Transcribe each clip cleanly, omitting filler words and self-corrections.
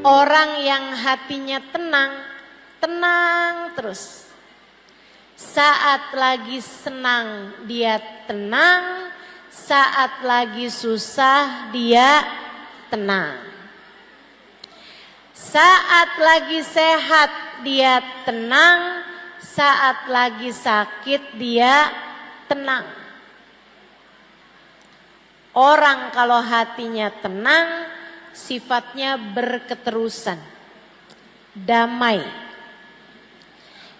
Orang yang hatinya tenang, tenang terus. Saat lagi senang dia tenang, saat lagi susah dia tenang. Saat lagi sehat dia tenang, saat lagi sakit dia tenang. Orang kalau hatinya tenang, sifatnya berketerusan, damai.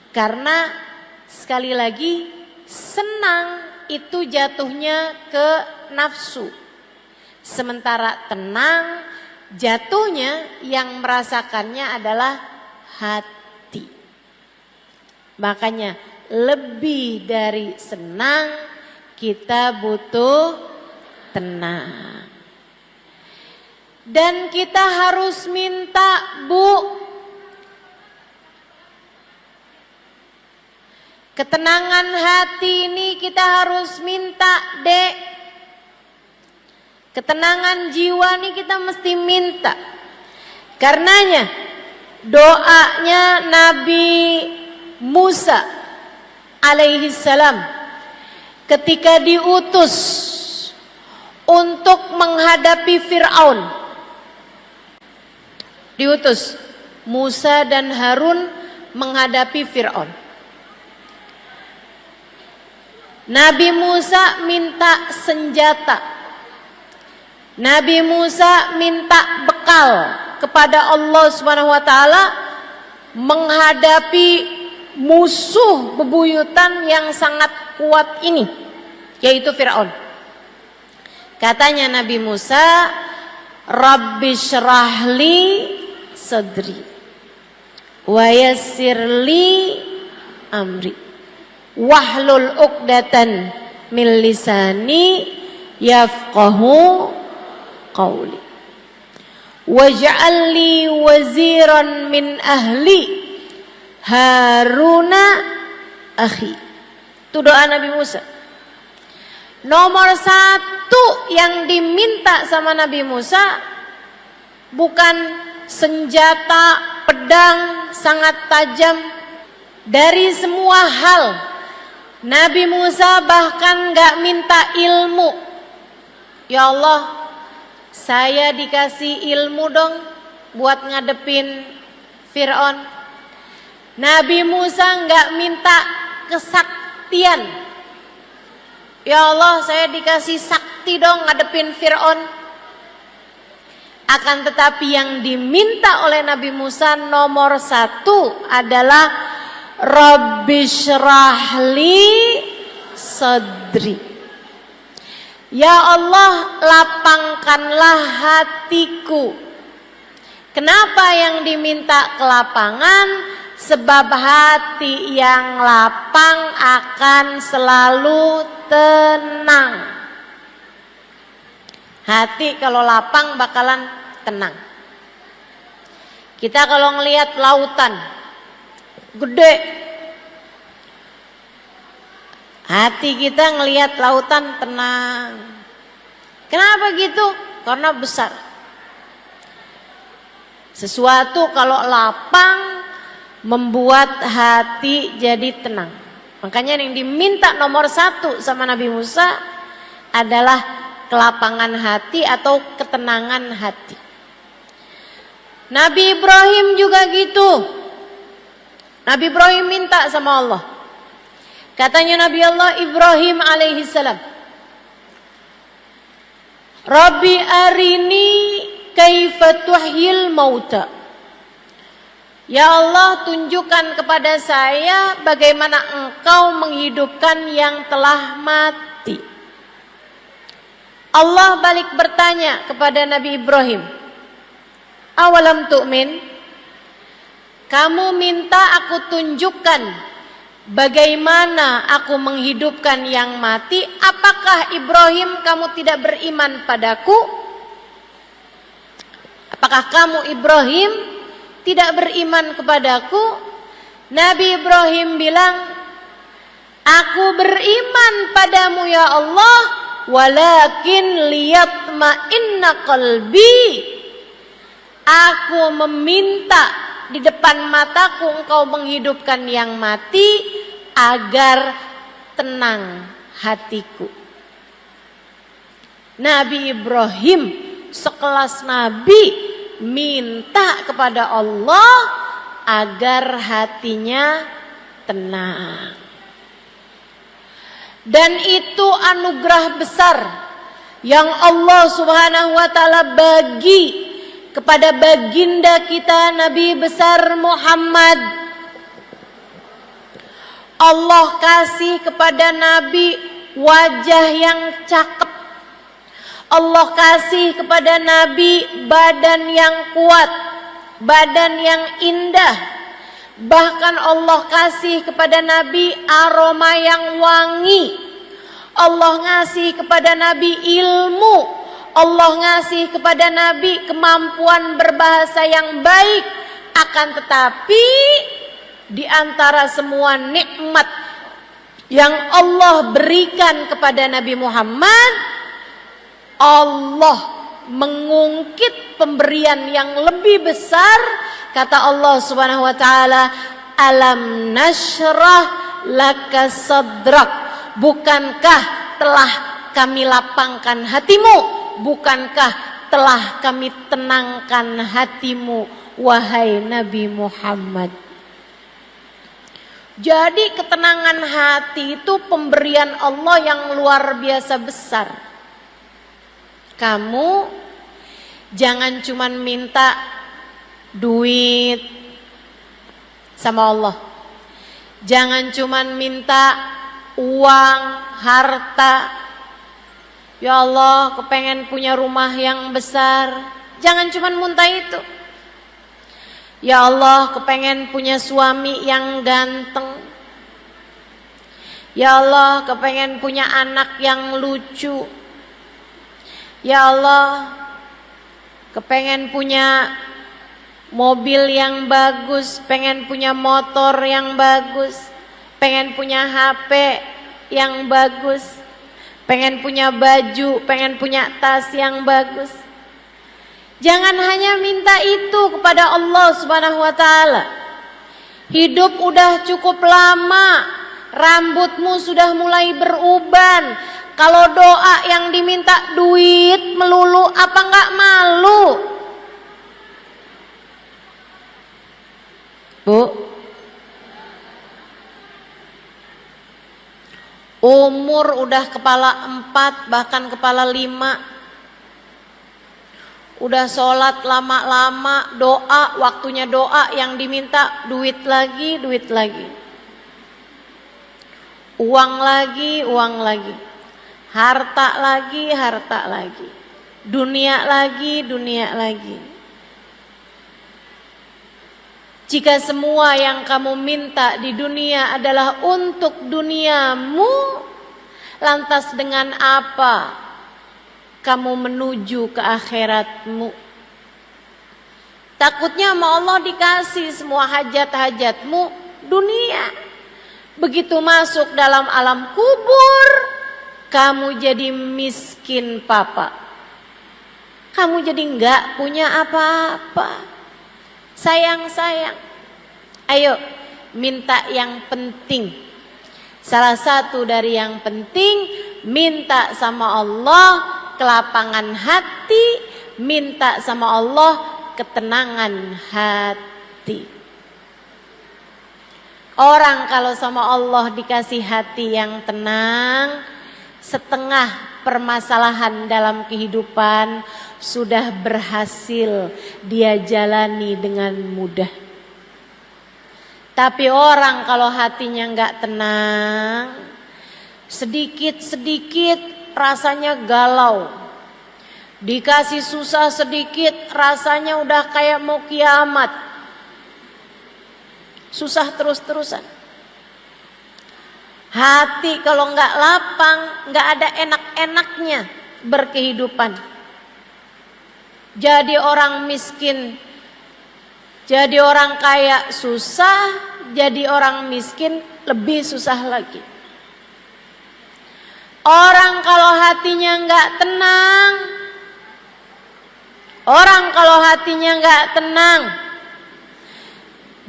Karena sekali lagi senang itu jatuhnya ke nafsu. Sementara tenang jatuhnya yang merasakannya adalah hati. Makanya lebih dari senang kita butuh tenang. Dan kita harus minta, Bu, ketenangan hati ini kita harus minta, Dek. Ketenangan jiwa ini kita mesti minta. Karenanya doanya Nabi Musa alaihi salam ketika diutus untuk menghadapi Fir'aun. Diutus Musa dan Harun menghadapi Fir'aun. Nabi Musa minta senjata. Nabi Musa minta bekal kepada Allah Subhanahu wa taala menghadapi musuh bebuyutan yang sangat kuat ini, yaitu Fir'aun. Katanya Nabi Musa, Rabbi syrahli sadri wa yassirli amri wahlul uqdatan min lisani yafqahu qawli waj'alni waziran min ahli Haruna akhi. Itu doa Nabi Musa. Nomor satu yang diminta sama Nabi Musa bukan senjata, pedang sangat tajam. Dari semua hal Nabi Musa bahkan gak minta ilmu. Ya Allah, saya dikasih ilmu dong buat ngadepin Fir'aun. Nabi Musa gak minta kesaktian. Ya Allah, saya dikasih sakti dong ngadepin Fir'aun. Akan tetapi yang diminta oleh Nabi Musa nomor satu adalah Rabbi syrahli sadri. Ya Allah, lapangkanlah hatiku. Kenapa yang diminta kelapangan? Sebab hati yang lapang akan selalu tenang. Hati kalau lapang bakalan tenang. Kita kalau ngelihat lautan gede, hati kita ngelihat lautan tenang. Kenapa gitu? Karena besar. Sesuatu kalau lapang membuat hati jadi tenang. Makanya yang diminta nomor satu sama Nabi Musa adalah kelapangan hati atau ketenangan hati. Nabi Ibrahim juga gitu. Nabi Ibrahim minta sama Allah. Katanya Nabi Allah Ibrahim alaihi salam, Rabbi arini kaifa tuhyil mauta. Ya Allah, tunjukkan kepada saya bagaimana Engkau menghidupkan yang telah mati. Allah balik bertanya kepada Nabi Ibrahim, awalam tu'min? Kamu minta aku tunjukkan bagaimana aku menghidupkan yang mati. Apakah Ibrahim kamu tidak beriman padaku? Apakah kamu Ibrahim tidak beriman kepadaku? Nabi Ibrahim bilang, aku beriman padamu ya Allah, walakin liyatma'inna qalbi. Aku meminta di depan mataku engkau menghidupkan yang mati agar tenang hatiku. Nabi Ibrahim sekelas nabi minta kepada Allah agar hatinya tenang. Dan itu anugerah besar yang Allah Subhanahu wa taala bagi kepada baginda kita Nabi besar Muhammad. Allah kasih kepada Nabi wajah yang cakep. Allah kasih kepada Nabi badan yang kuat, badan yang indah. Bahkan Allah kasih kepada Nabi aroma yang wangi. Allah ngasih kepada Nabi ilmu. Allah ngasih kepada Nabi kemampuan berbahasa yang baik. Akan tetapi di antara semua nikmat yang Allah berikan kepada Nabi Muhammad, Allah mengungkit pemberian yang lebih besar. Kata Allah Subhanahu wa taala, "Alam nashrah laka sadrak." Bukankah telah kami lapangkan hatimu? Bukankah telah kami tenangkan hatimu, wahai Nabi Muhammad? Jadi ketenangan hati itu pemberian Allah yang luar biasa besar. Kamu jangan cuman minta duit sama Allah. Jangan cuman minta uang, harta. Ya Allah, kepengen punya rumah yang besar. Jangan cuman muntah itu. Ya Allah, kepengen punya suami yang ganteng. Ya Allah, kepengen punya anak yang lucu. Ya Allah, kepengen punya mobil yang bagus, pengen punya motor yang bagus, pengen punya HP yang bagus, pengen punya baju, pengen punya tas yang bagus. Jangan hanya minta itu kepada Allah Subhanahu wa taala. Hidup udah cukup lama, rambutmu sudah mulai beruban. Kalau doa yang diminta duit melulu, apa enggak malu? Bu, umur udah kepala 4 bahkan kepala 5. Udah sholat lama-lama, doa, waktunya doa yang diminta duit lagi, duit lagi. Uang lagi, uang lagi. Harta lagi, harta lagi. Dunia lagi, dunia lagi. Jika semua yang kamu minta di dunia adalah untuk duniamu, lantas dengan apa kamu menuju ke akhiratmu? Takutnya sama Allah dikasih semua hajat-hajatmu dunia. Begitu masuk dalam alam kubur, kamu jadi miskin papa. Kamu jadi enggak punya apa-apa. Sayang-sayang. Ayo minta yang penting. Salah satu dari yang penting, minta sama Allah kelapangan hati, minta sama Allah ketenangan hati. Orang kalau sama Allah dikasih hati yang tenang, setengah permasalahan dalam kehidupan sudah berhasil dia jalani dengan mudah. Tapi orang kalau hatinya enggak tenang, sedikit-sedikit rasanya galau. Dikasih susah sedikit rasanya udah kayak mau kiamat. Susah terus-terusan. Hati kalau enggak lapang, enggak ada enak-enaknya berkehidupan. Jadi orang miskin, jadi orang kaya susah, jadi orang miskin lebih susah lagi. Orang kalau hatinya enggak tenang, Orang kalau hatinya nggak tenang,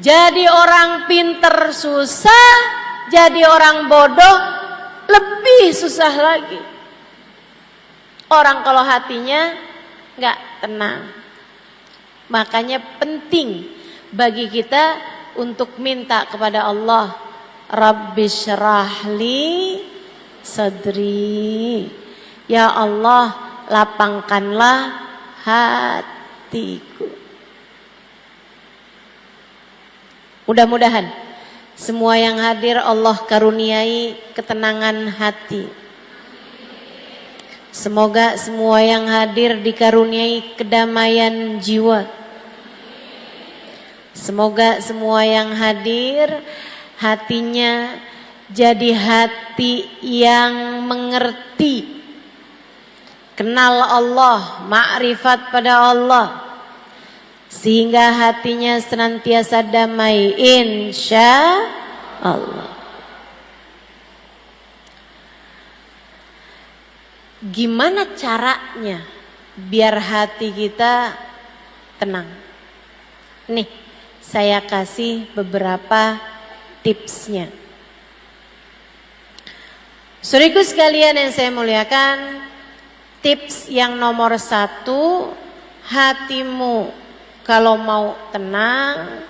jadi orang pinter susah, jadi orang bodoh lebih susah lagi. Orang kalau hatinya nggak tenang. Makanya penting bagi kita untuk minta kepada Allah, Rabbi syrahli sadri. Ya Allah, lapangkanlah hatiku. Mudah-mudahan semua yang hadir Allah karuniai ketenangan hati. Semoga semua yang hadir dikaruniai kedamaian jiwa. Semoga semua yang hadir hatinya jadi hati yang mengerti, kenal Allah, makrifat pada Allah, sehingga hatinya senantiasa damai, insya Allah. Gimana caranya biar hati kita tenang? Nih, saya kasih beberapa tipsnya. Saudaraku sekalian yang saya muliakan, tips yang nomor 1, hatimu kalau mau tenang,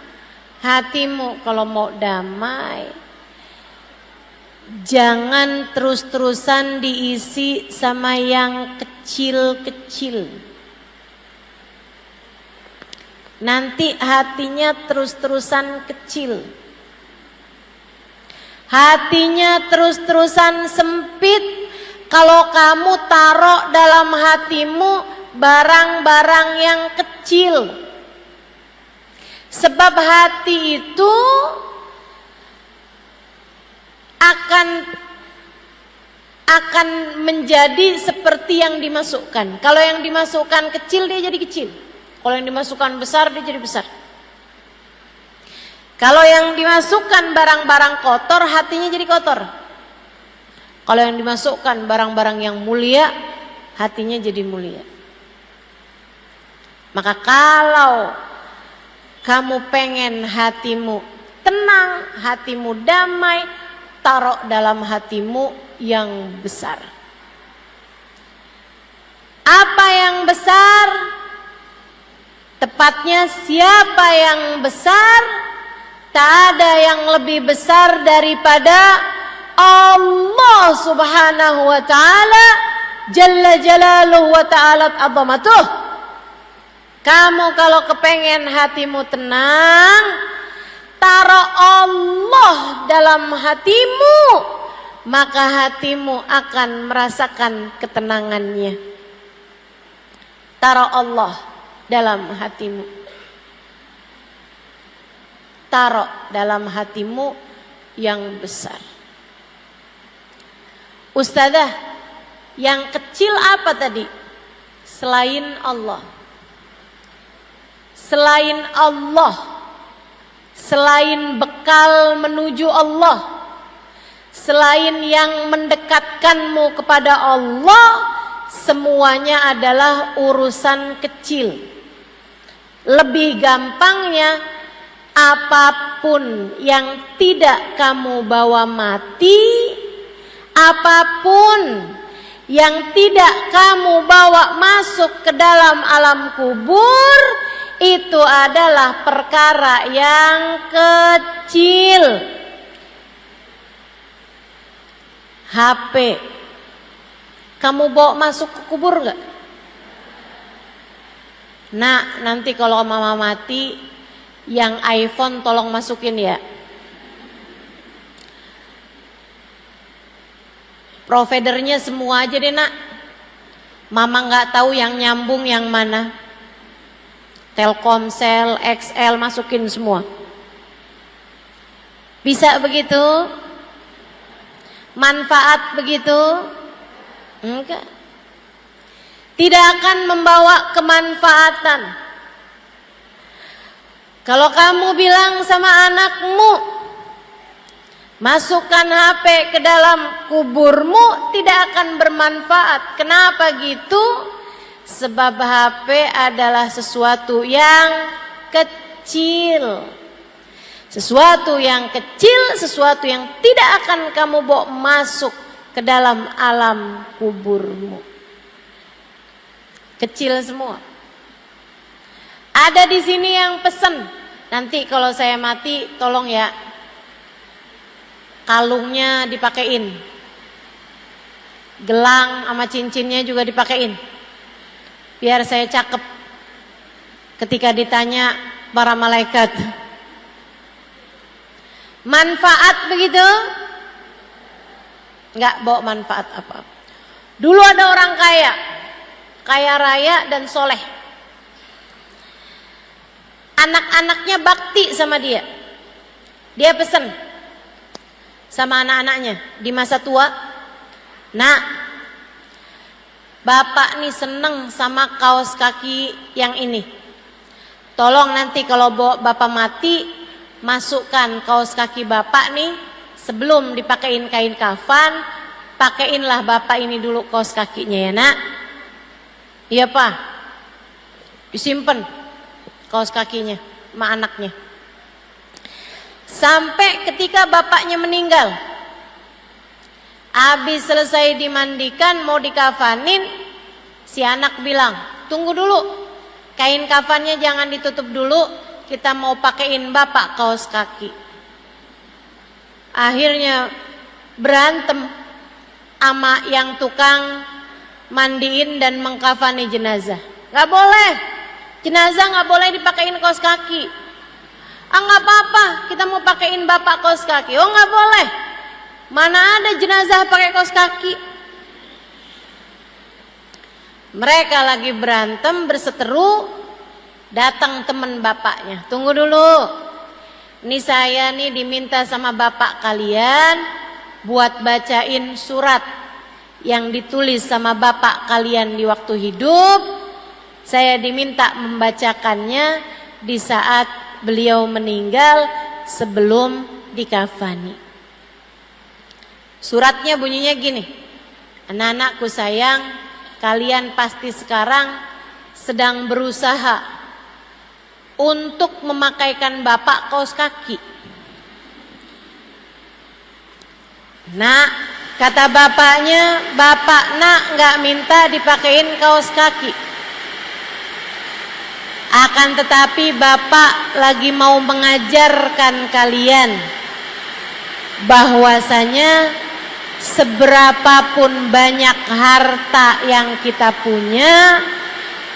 hatimu kalau mau damai, jangan terus-terusan diisi sama yang kecil-kecil. Nanti hatinya terus-terusan kecil. Hatinya terus-terusan sempit kalau kamu taruh dalam hatimu barang-barang yang kecil. Sebab hati itu akan menjadi seperti yang dimasukkan. Kalau yang dimasukkan kecil, dia jadi kecil. Kalau yang dimasukkan besar, dia jadi besar. Kalau yang dimasukkan barang-barang kotor, hatinya jadi kotor. Kalau yang dimasukkan barang-barang yang mulia, hatinya jadi mulia. Maka kalau kamu pengen hatimu tenang, hatimu damai, taruh dalam hatimu yang besar. Apa yang besar? Tepatnya siapa yang besar? Tak ada yang lebih besar daripada Allah Subhanahu wa ta'ala, Jalla Jalaluhu wa ta'ala azamatuh. Kamu kalau kepengen hatimu tenang, taruh Allah dalam hatimu, maka hatimu akan merasakan ketenangannya. Taruh Allah dalam hatimu. Taruh dalam hatimu yang besar. Ustazah, yang kecil apa tadi? Selain Allah. Selain Allah. Selain bekal menuju Allah, selain yang mendekatkanmu kepada Allah, semuanya adalah urusan kecil. Lebih gampangnya, apapun yang tidak kamu bawa mati, apapun yang tidak kamu bawa masuk ke dalam alam kubur, itu adalah perkara yang kecil. HP kamu bawa masuk ke kubur gak? Nah, nanti kalau mama mati, yang iPhone tolong masukin ya. Providernya semua aja deh nak. Mama gak tahu yang nyambung yang mana. Telkomsel, XL, masukin semua. Bisa begitu? Manfaat begitu? Enggak. Tidak akan membawa kemanfaatan. Kalau kamu bilang sama anakmu, masukkan HP ke dalam kuburmu, tidak akan bermanfaat. Kenapa gitu? Sebab HP adalah sesuatu yang kecil. Sesuatu yang kecil, sesuatu yang tidak akan kamu bawa masuk ke dalam alam kuburmu. Kecil semua. Ada di sini yang pesen, nanti kalau saya mati tolong ya kalungnya dipakein, gelang sama cincinnya juga dipakein, biar saya cakep ketika ditanya para malaikat. Manfaat begitu? Enggak bawa manfaat apa-apa. Dulu ada orang kaya, kaya raya dan soleh. Anak-anaknya bakti sama dia. Dia pesan sama anak-anaknya di masa tua, "Nak, bapak nih seneng sama kaos kaki yang ini. Tolong nanti kalau bapak mati, masukkan kaos kaki bapak nih, sebelum dipakein kain kafan, pakeinlah bapak ini dulu kaos kakinya ya nak." "Iya pak." Disimpan kaos kakinya sama anaknya. Sampai ketika bapaknya meninggal, habis selesai dimandikan mau dikafanin, si anak bilang, "Tunggu dulu, kain kafannya jangan ditutup dulu, kita mau pakein bapak kaos kaki." Akhirnya berantem sama yang tukang mandiin dan mengkafani jenazah. "Gak boleh, jenazah gak boleh dipakein kaos kaki." "Ah gak apa-apa, kita mau pakein bapak kaos kaki." "Oh gak boleh, mana ada jenazah pakai kaos kaki." Mereka lagi berantem berseteru, datang teman bapaknya. "Tunggu dulu, ini saya nih diminta sama bapak kalian buat bacain surat yang ditulis sama bapak kalian di waktu hidup. Saya diminta membacakannya di saat beliau meninggal sebelum dikafani." Suratnya bunyinya gini, "Anak-anakku sayang, kalian pasti sekarang sedang berusaha untuk memakaikan bapak kaos kaki. Nak, kata bapaknya, bapak nak gak minta dipakein kaos kaki. Akan tetapi bapak lagi mau mengajarkan kalian bahwasanya seberapapun banyak harta yang kita punya,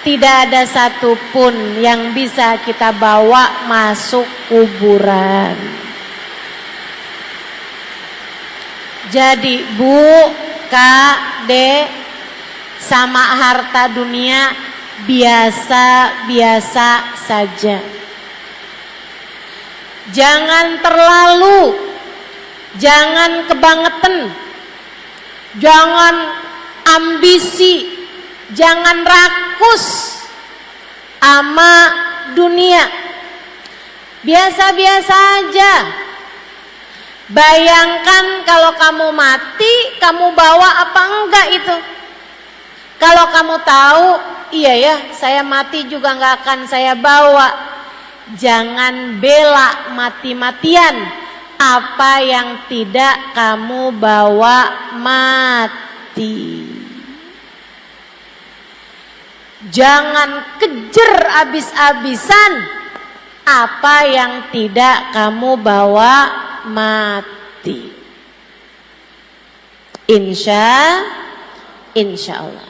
tidak ada satupun yang bisa kita bawa masuk kuburan. Jadi Bu, Kak, Dek, sama harta dunia biasa-biasa saja. Jangan terlalu, jangan kebangetan, jangan ambisi, jangan rakus sama dunia. Biasa-biasa aja. Bayangkan kalau kamu mati, kamu bawa apa enggak itu? Kalau kamu tahu, iya ya, saya mati juga nggak akan saya bawa. Jangan bela mati-matian apa yang tidak kamu bawa mati. Jangan kejar abis-abisan apa yang tidak kamu bawa mati. Insya Allah.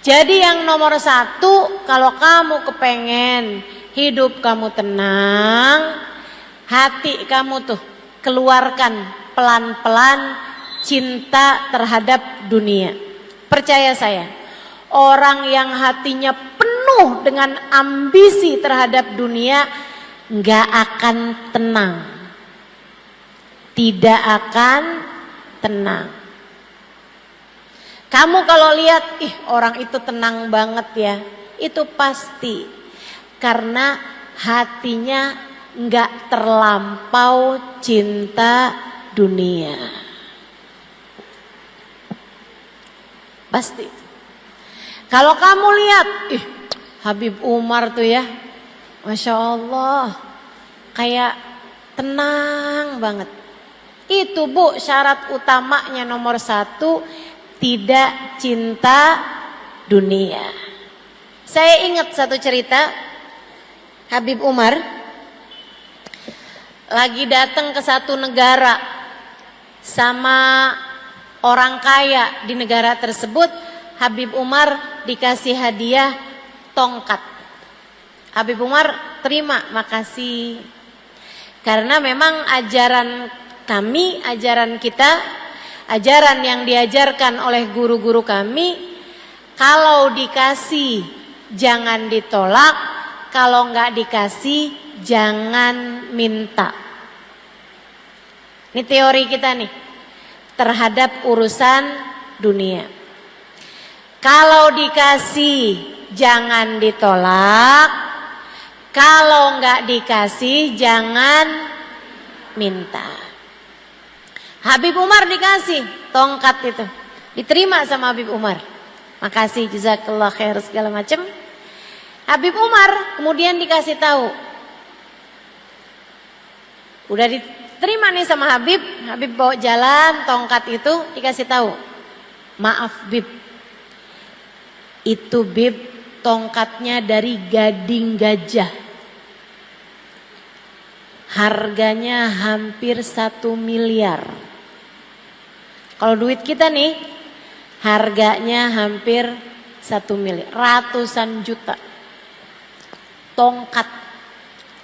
Jadi yang nomor satu, kalau kamu kepengen hidup kamu tenang, hati kamu tuh keluarkan pelan-pelan cinta terhadap dunia. Percaya saya, orang yang hatinya penuh dengan ambisi terhadap dunia nggak akan tenang, tidak akan tenang. Kamu kalau lihat, orang itu tenang banget ya, itu pasti karena hatinya nggak terlampau cinta dunia. Pasti. Kalau kamu lihat, Habib Umar tuh ya, Masya Allah, kayak tenang banget. Itu Bu, syarat utamanya nomor 1, tidak cinta dunia. Saya ingat satu cerita, Habib Umar lagi datang ke satu negara sama orang kaya di negara tersebut. Habib Umar dikasih hadiah tongkat. Habib Umar terima, makasih. Karena memang ajaran kami, ajaran kita, ajaran yang diajarkan oleh guru-guru kami, kalau dikasih jangan ditolak, kalau nggak dikasih jangan minta. Ini teori kita nih terhadap urusan dunia. Kalau dikasih jangan ditolak, kalau nggak dikasih jangan minta. Habib Umar dikasih tongkat itu, diterima sama Habib Umar. Makasih, jazakallah khair segala macam. Habib Umar kemudian dikasih tahu, udah diterima nih sama Habib. Habib bawa jalan tongkat itu, dikasih tahu, maaf Bib, itu Bib tongkatnya dari gading gajah, harganya hampir 1 miliar. Kalau duit kita nih harganya hampir 1 miliar, ratusan juta. Tongkat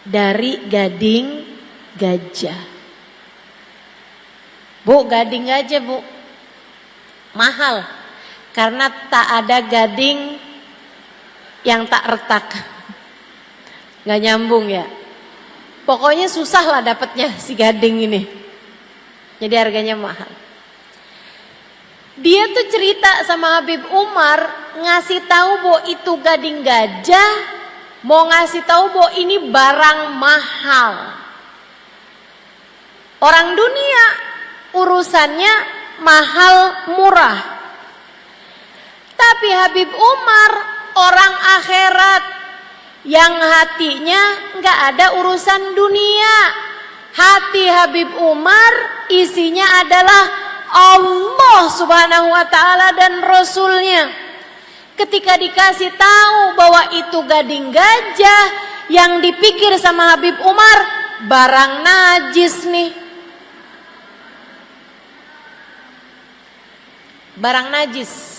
dari gading gajah. Bu, gading gajah Bu, mahal. Karena tak ada gading yang tak retak. Gak nyambung ya. Pokoknya susah lah dapatnya si gading ini. Jadi harganya mahal. Dia tuh cerita sama Habib Umar, ngasih tahu bahwa itu gading gajah, mau ngasih tahu bahwa ini barang mahal. Orang dunia urusannya mahal murah. Tapi Habib Umar orang akhirat yang hatinya nggak ada urusan dunia. Hati Habib Umar isinya adalah Allah Subhanahu wa ta'ala dan Rasulnya. Ketika dikasih tahu bahwa itu gading gajah, yang dipikir sama Habib Umar barang najis nih. Barang najis.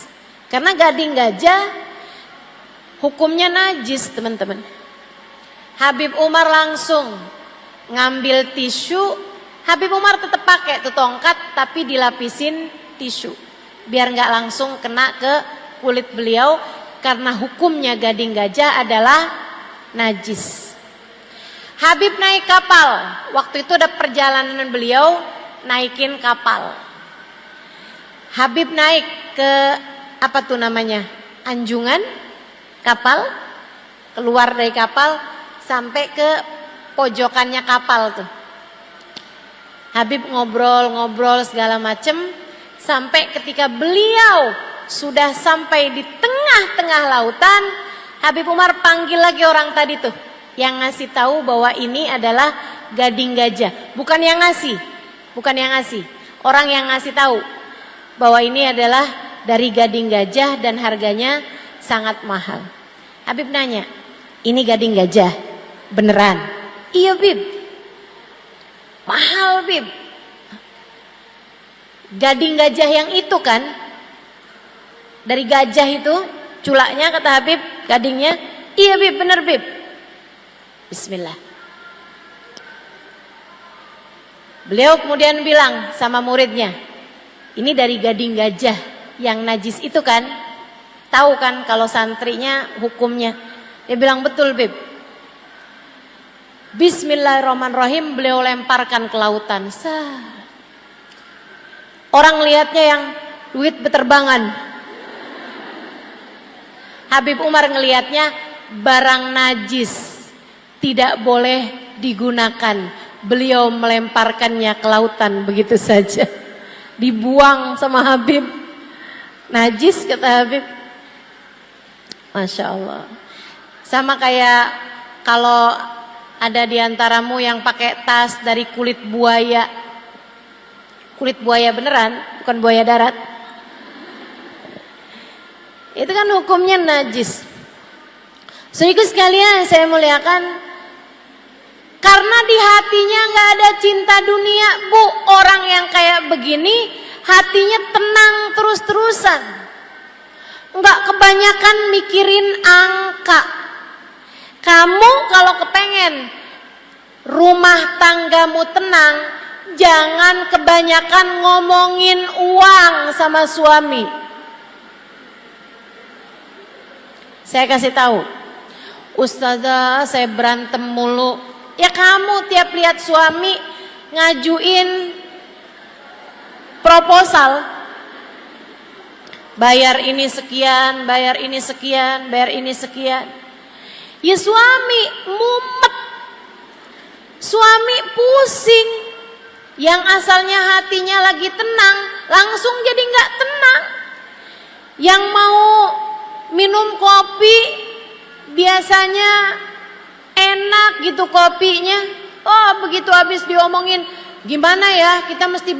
Karena gading gajah hukumnya najis, teman-teman. Habib Umar langsung ngambil tisu. Habib Umar tetap pakai tuh tongkat, tapi dilapisin tisu biar nggak langsung kena ke kulit beliau, karena hukumnya gading gajah adalah najis. Habib naik kapal, waktu itu ada perjalanan beliau naikin kapal. Habib naik ke apa tuh namanya, anjungan kapal, keluar dari kapal sampai ke pojokannya kapal tuh. Habib ngobrol-ngobrol segala macem, sampai ketika beliau sudah sampai di tengah-tengah lautan, Habib Umar panggil lagi orang tadi tuh yang ngasih tahu bahwa ini adalah gading gajah. Bukan yang ngasih, orang yang ngasih tahu bahwa ini adalah dari gading gajah dan harganya sangat mahal. Habib nanya, ini gading gajah beneran? Iya Bib. Mahal Bib. Gading gajah yang itu kan, dari gajah itu culaknya, kata Habib, gadingnya. Iya Bib, bener Bib. Bismillah. Beliau kemudian bilang sama muridnya, ini dari gading gajah yang najis itu kan? Tahu kan kalau santrinya hukumnya? Dia bilang betul Bib. Bismillahirrahmanirrahim, beliau lemparkan ke lautan. Orang lihatnya yang duit beterbangan. Habib Umar ngelihatnya barang najis, tidak boleh digunakan. Beliau melemparkannya ke lautan begitu saja. Dibuang sama Habib. Najis, kata Habib. Masya Allah. Sama kayak kalau ada di antaramu yang pakai tas dari kulit buaya. Kulit buaya beneran, bukan buaya darat. Itu kan hukumnya najis. Saudaraku sekalian saya muliakan, karena di hatinya nggak ada cinta dunia, Bu. Orang yang kayak begini hatinya tenang terus-terusan, nggak kebanyakan mikirin angka. Kamu kalau kepengen rumah tanggamu tenang, jangan kebanyakan ngomongin uang sama suami. Saya kasih tahu, Ustazah saya berantem mulu. Ya kamu tiap lihat suami ngajuin proposal, bayar ini sekian, bayar ini sekian, bayar ini sekian. Ya suami mumet, suami pusing. Yang asalnya hatinya lagi tenang, langsung jadi nggak tenang. Yang mau minum kopi biasanya enak gitu kopinya. Oh begitu habis diomongin, gimana ya kita mesti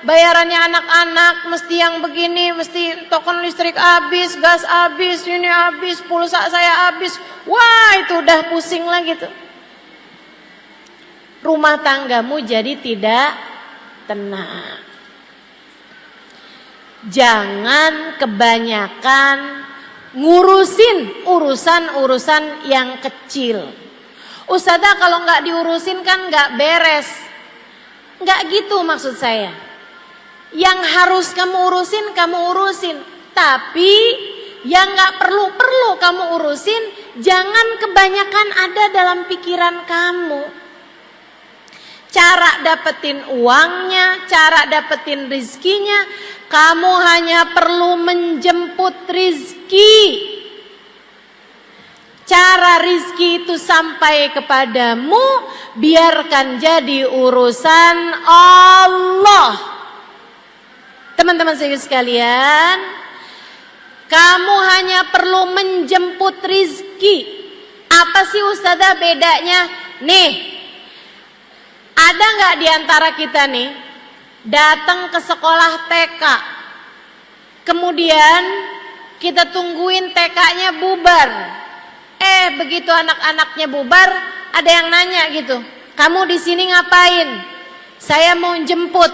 bayarannya anak-anak, mesti yang begini, mesti token listrik habis, gas habis, ini habis, pulsa saya habis. Wah itu udah pusing lagi tuh. Rumah tanggamu jadi tidak tenang. Jangan kebanyakan ngurusin urusan-urusan yang kecil. Ustazah kalau nggak diurusin kan nggak beres. Nggak gitu maksud saya. Yang harus kamu urusin. Tapi yang nggak perlu kamu urusin, jangan kebanyakan ada dalam pikiran kamu. Cara dapetin uangnya, cara dapetin rizkinya, kamu hanya perlu menjemput rizki. Cara rizki itu sampai kepadamu, biarkan jadi urusan Allah. Teman-teman sekalian, kamu hanya perlu menjemput rizki. Apa sih Ustazah bedanya? Nih, ada nggak di antara kita nih datang ke sekolah TK, kemudian kita tungguin TK-nya bubar. Begitu anak-anaknya bubar, ada yang nanya gitu, kamu di sini ngapain? Saya mau jemput.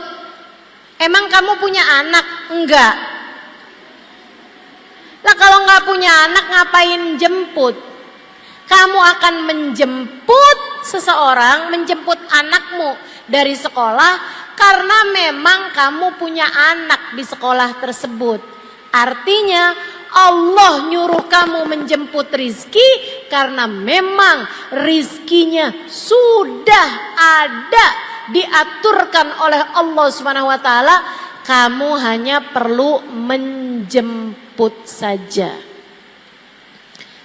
Emang kamu punya anak? Enggak. Lah kalau nggak punya anak ngapain jemput? Kamu akan menjemput seseorang, menjemput anakmu dari sekolah karena memang kamu punya anak di sekolah tersebut. Artinya Allah nyuruh kamu menjemput rizki karena memang rizkinya sudah ada, diaturkan oleh Allah Subhanahu wa taala. Kamu hanya perlu menjemput saja.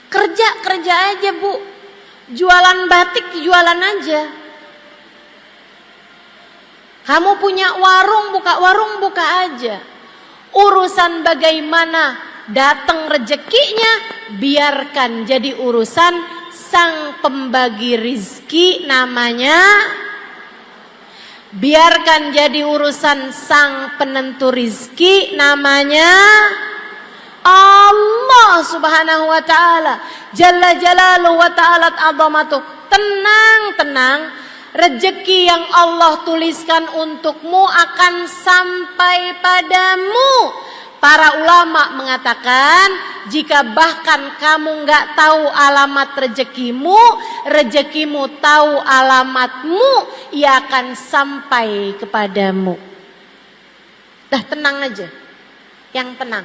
Kerja aja Bu, jualan batik jualan aja. Kamu punya warung buka aja. Urusan bagaimana datang rezekinya, biarkan jadi urusan sang pembagi rizki namanya. Biarkan jadi urusan sang penentu rizki namanya Allah Subhanahu wa ta'ala. Jalla jalaluhu wa ta'ala azamatuh. Tenang. Rezeki yang Allah tuliskan untukmu akan sampai padamu. Para ulama mengatakan, jika bahkan kamu nggak tahu alamat rezekimu tahu alamatmu, ia akan sampai kepadamu. Dah tenang aja, yang tenang.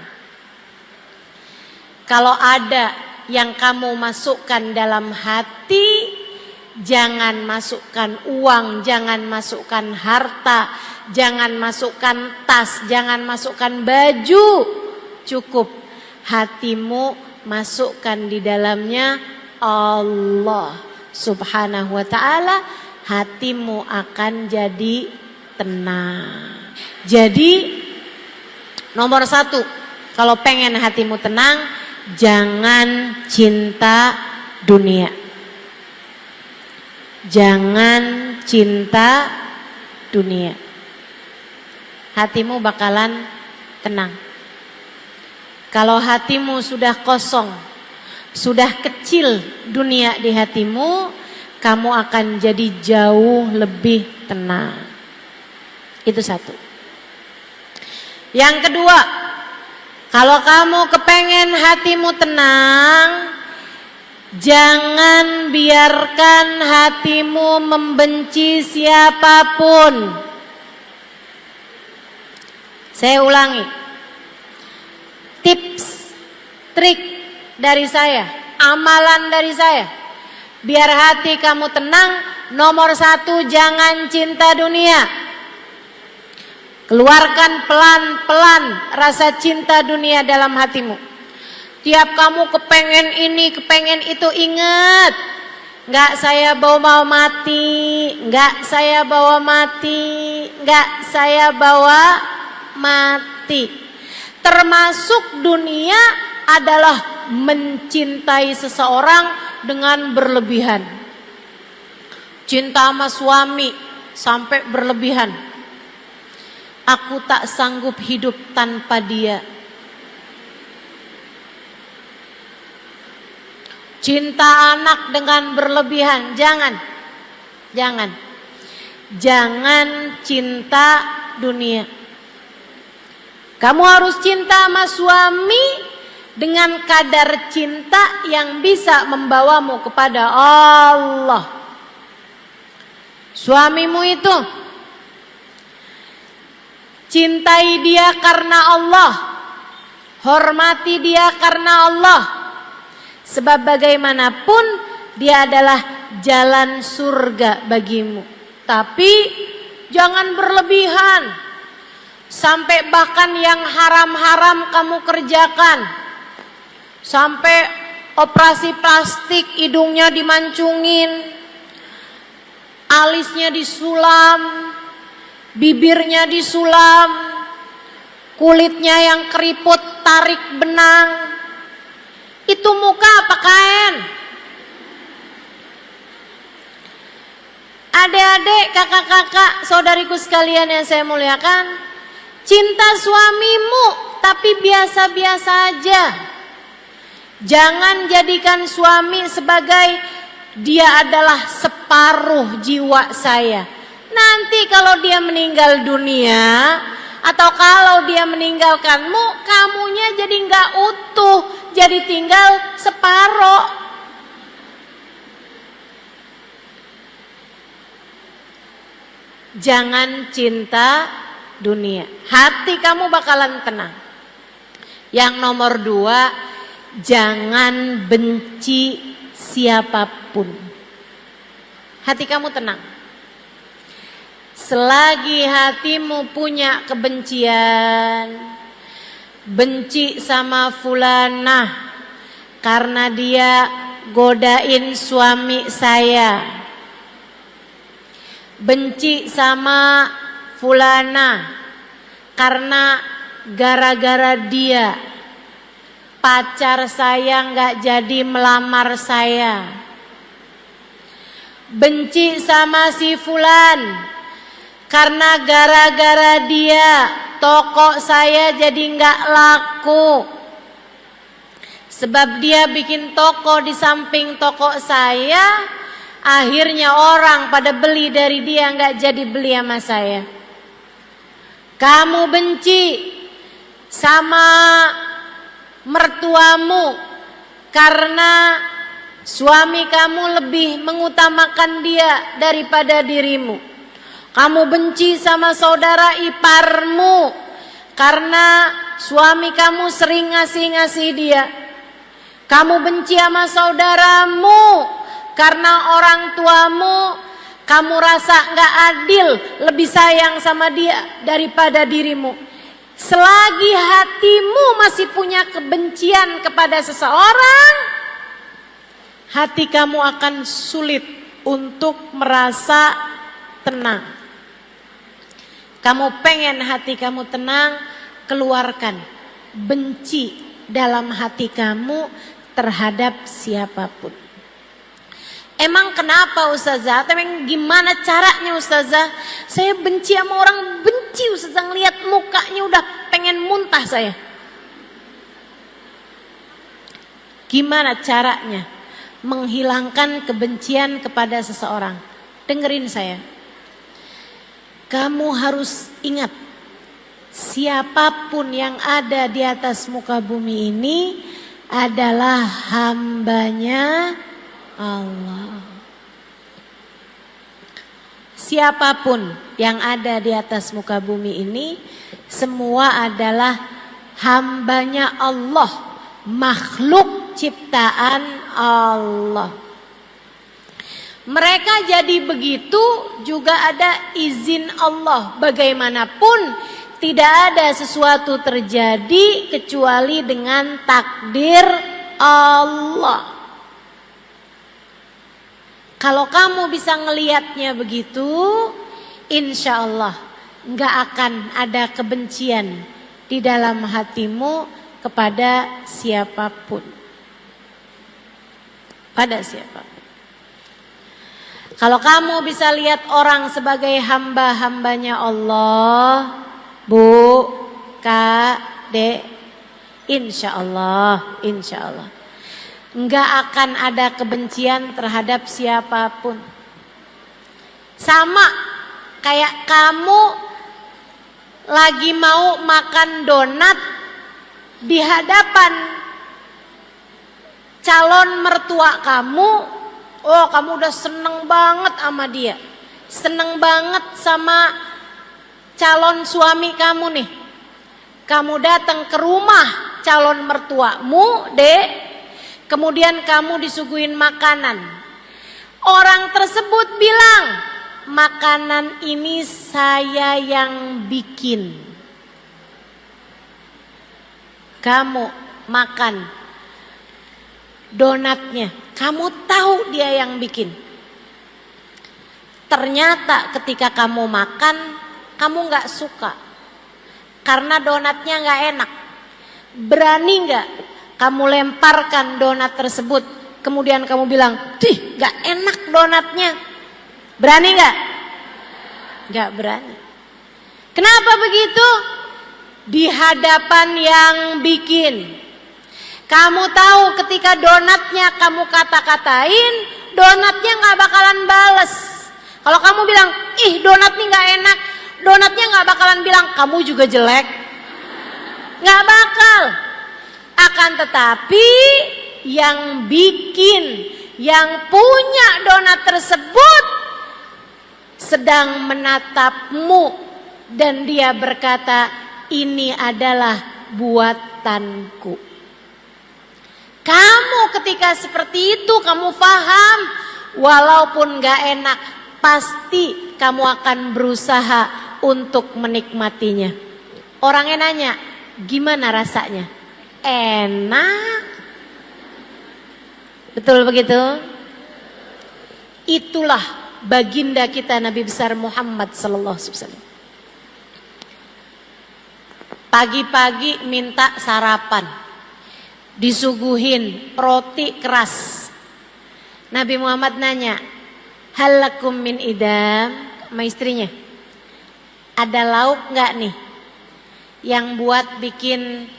Kalau ada yang kamu masukkan dalam hati, jangan masukkan uang, jangan masukkan harta, jangan masukkan tas, jangan masukkan baju. Cukup hatimu masukkan di dalamnya Allah Subhanahu wa ta'ala. Hatimu akan jadi tenang. Jadi nomor 1, kalau pengen hatimu tenang, jangan cinta dunia. Jangan cinta dunia. Hatimu bakalan tenang. Kalau hatimu sudah kosong, sudah kecil dunia di hatimu, kamu akan jadi jauh lebih tenang. Itu satu. Yang kedua, kalau kamu kepengen hatimu tenang, jangan biarkan hatimu membenci siapapun. Saya ulangi, tips, trik dari saya, amalan dari saya, biar hati kamu tenang, nomor 1, jangan cinta dunia. Keluarkan pelan-pelan rasa cinta dunia dalam hatimu. Tiap kamu kepengen ini, kepengen itu, ingat, nggak saya bawa mati, nggak saya bawa mati, nggak saya bawa mati. Termasuk dunia adalah mencintai seseorang dengan berlebihan. Cinta sama suami sampai berlebihan. Aku tak sanggup hidup tanpa dia. Cinta anak dengan berlebihan, jangan. Jangan cinta dunia. Kamu harus cinta sama suami dengan kadar cinta yang bisa membawamu kepada Allah. Suamimu itu cintai dia karena Allah, hormati dia karena Allah. Sebab bagaimanapun dia adalah jalan surga bagimu. Tapi jangan berlebihan. Sampai bahkan yang haram-haram kamu kerjakan. Sampai operasi plastik, hidungnya dimancungin, alisnya disulam, bibirnya disulam, kulitnya yang keriput tarik benang. Itu muka apa kain? Adik-adik, kakak-kakak, saudariku sekalian yang saya muliakan, cinta suamimu tapi biasa-biasa aja. Jangan jadikan suami sebagai dia adalah separuh jiwa saya. Nanti kalau dia meninggal dunia atau kalau dia meninggalkanmu, kamunya jadi nggak utuh, jadi tinggal separuh. Jangan cinta dunia, hati kamu bakalan tenang. Yang nomor 2, jangan benci siapapun. Hati kamu tenang. Selagi hatimu punya kebencian, benci sama fulanah karena dia godain suami saya, benci sama fulana karena gara-gara dia pacar saya nggak jadi melamar saya, benci sama si fulan karena gara-gara dia toko saya jadi nggak laku, sebab dia bikin toko di samping toko saya, akhirnya orang pada beli dari dia, nggak jadi beli sama saya. Kamu benci sama mertuamu karena suami kamu lebih mengutamakan dia daripada dirimu. Kamu benci sama saudara iparmu karena suami kamu sering ngasih-ngasih dia. Kamu benci sama saudaramu karena orang tuamu kamu rasa gak adil, lebih sayang sama dia daripada dirimu. Selagi hatimu masih punya kebencian kepada seseorang, hati kamu akan sulit untuk merasa tenang. Kamu pengen hati kamu tenang, keluarkan benci dalam hati kamu terhadap siapapun. Emang kenapa Ustazah? Emang gimana caranya Ustazah? Saya benci sama orang, benci Ustazah, ngeliat mukanya udah pengen muntah saya. Gimana caranya menghilangkan kebencian kepada seseorang? Dengerin saya. Kamu harus ingat, siapapun yang ada di atas muka bumi ini adalah hambanya Allah. Siapapun yang ada di atas muka bumi ini semua adalah hambanya Allah, makhluk ciptaan Allah. Mereka jadi begitu juga ada izin Allah. Bagaimanapun tidak ada sesuatu terjadi kecuali dengan takdir Allah. Kalau kamu bisa ngelihatnya begitu, insya Allah nggak akan ada kebencian di dalam hatimu kepada siapapun. Pada siapapun. Kalau kamu bisa lihat orang sebagai hamba-hambanya Allah, Bu, Kak, Dek, insya Allah. Enggak akan ada kebencian terhadap siapapun. Sama kayak kamu lagi mau makan donat di hadapan calon mertua kamu. Oh, kamu udah seneng banget sama dia. Seneng banget sama calon suami kamu nih. Kamu datang ke rumah calon mertuamu, Dek. Kemudian kamu disuguhin makanan. Orang tersebut bilang, makanan ini saya yang bikin. Kamu makan donatnya, kamu tahu dia yang bikin. Ternyata ketika kamu makan, kamu gak suka. Karena donatnya gak enak. Berani gak kamu lemparkan donat tersebut, kemudian kamu bilang, "Tih, gak enak donatnya." Berani gak? Gak berani. Kenapa begitu? Di hadapan yang bikin. Kamu tahu ketika donatnya kamu kata-katain, donatnya gak bakalan bales. Kalau kamu bilang, "Ih, donat nih gak enak," donatnya gak bakalan bilang, "Kamu juga jelek." Gak bakal. Akan tetapi yang bikin, yang punya donat tersebut sedang menatapmu dan dia berkata, "Ini adalah buatanku." Kamu ketika seperti itu kamu paham, walaupun gak enak, pasti kamu akan berusaha untuk menikmatinya. Orangnya nanya, "Gimana rasanya?" Enak. Betul begitu? Itulah baginda kita Nabi besar Muhammad sallallahu alaihi wasallam. Pagi-pagi minta sarapan, disuguhin roti keras. Nabi Muhammad nanya, "Hal lakum min idam?" Sama istrinya, "Ada lauk nggak nih yang buat bikin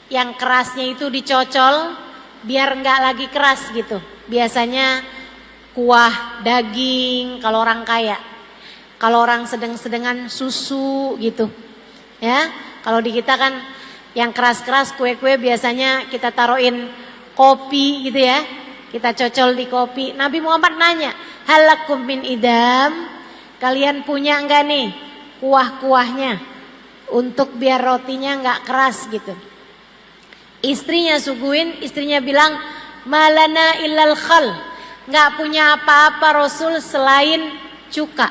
yang kerasnya itu dicocol biar nggak lagi keras gitu." Biasanya kuah daging kalau orang kaya, kalau orang sedang-sedengan susu gitu ya. Kalau di kita kan yang keras-keras kue-kue biasanya kita taruhin kopi gitu ya, kita cocol di kopi. Nabi Muhammad nanya, "Halakum min idam?" Kalian punya nggak nih kuah-kuahnya untuk biar rotinya nggak keras gitu. Istrinya suguhin, istrinya bilang, "Malana illal khal." Nggak punya apa-apa Rasul selain cuka.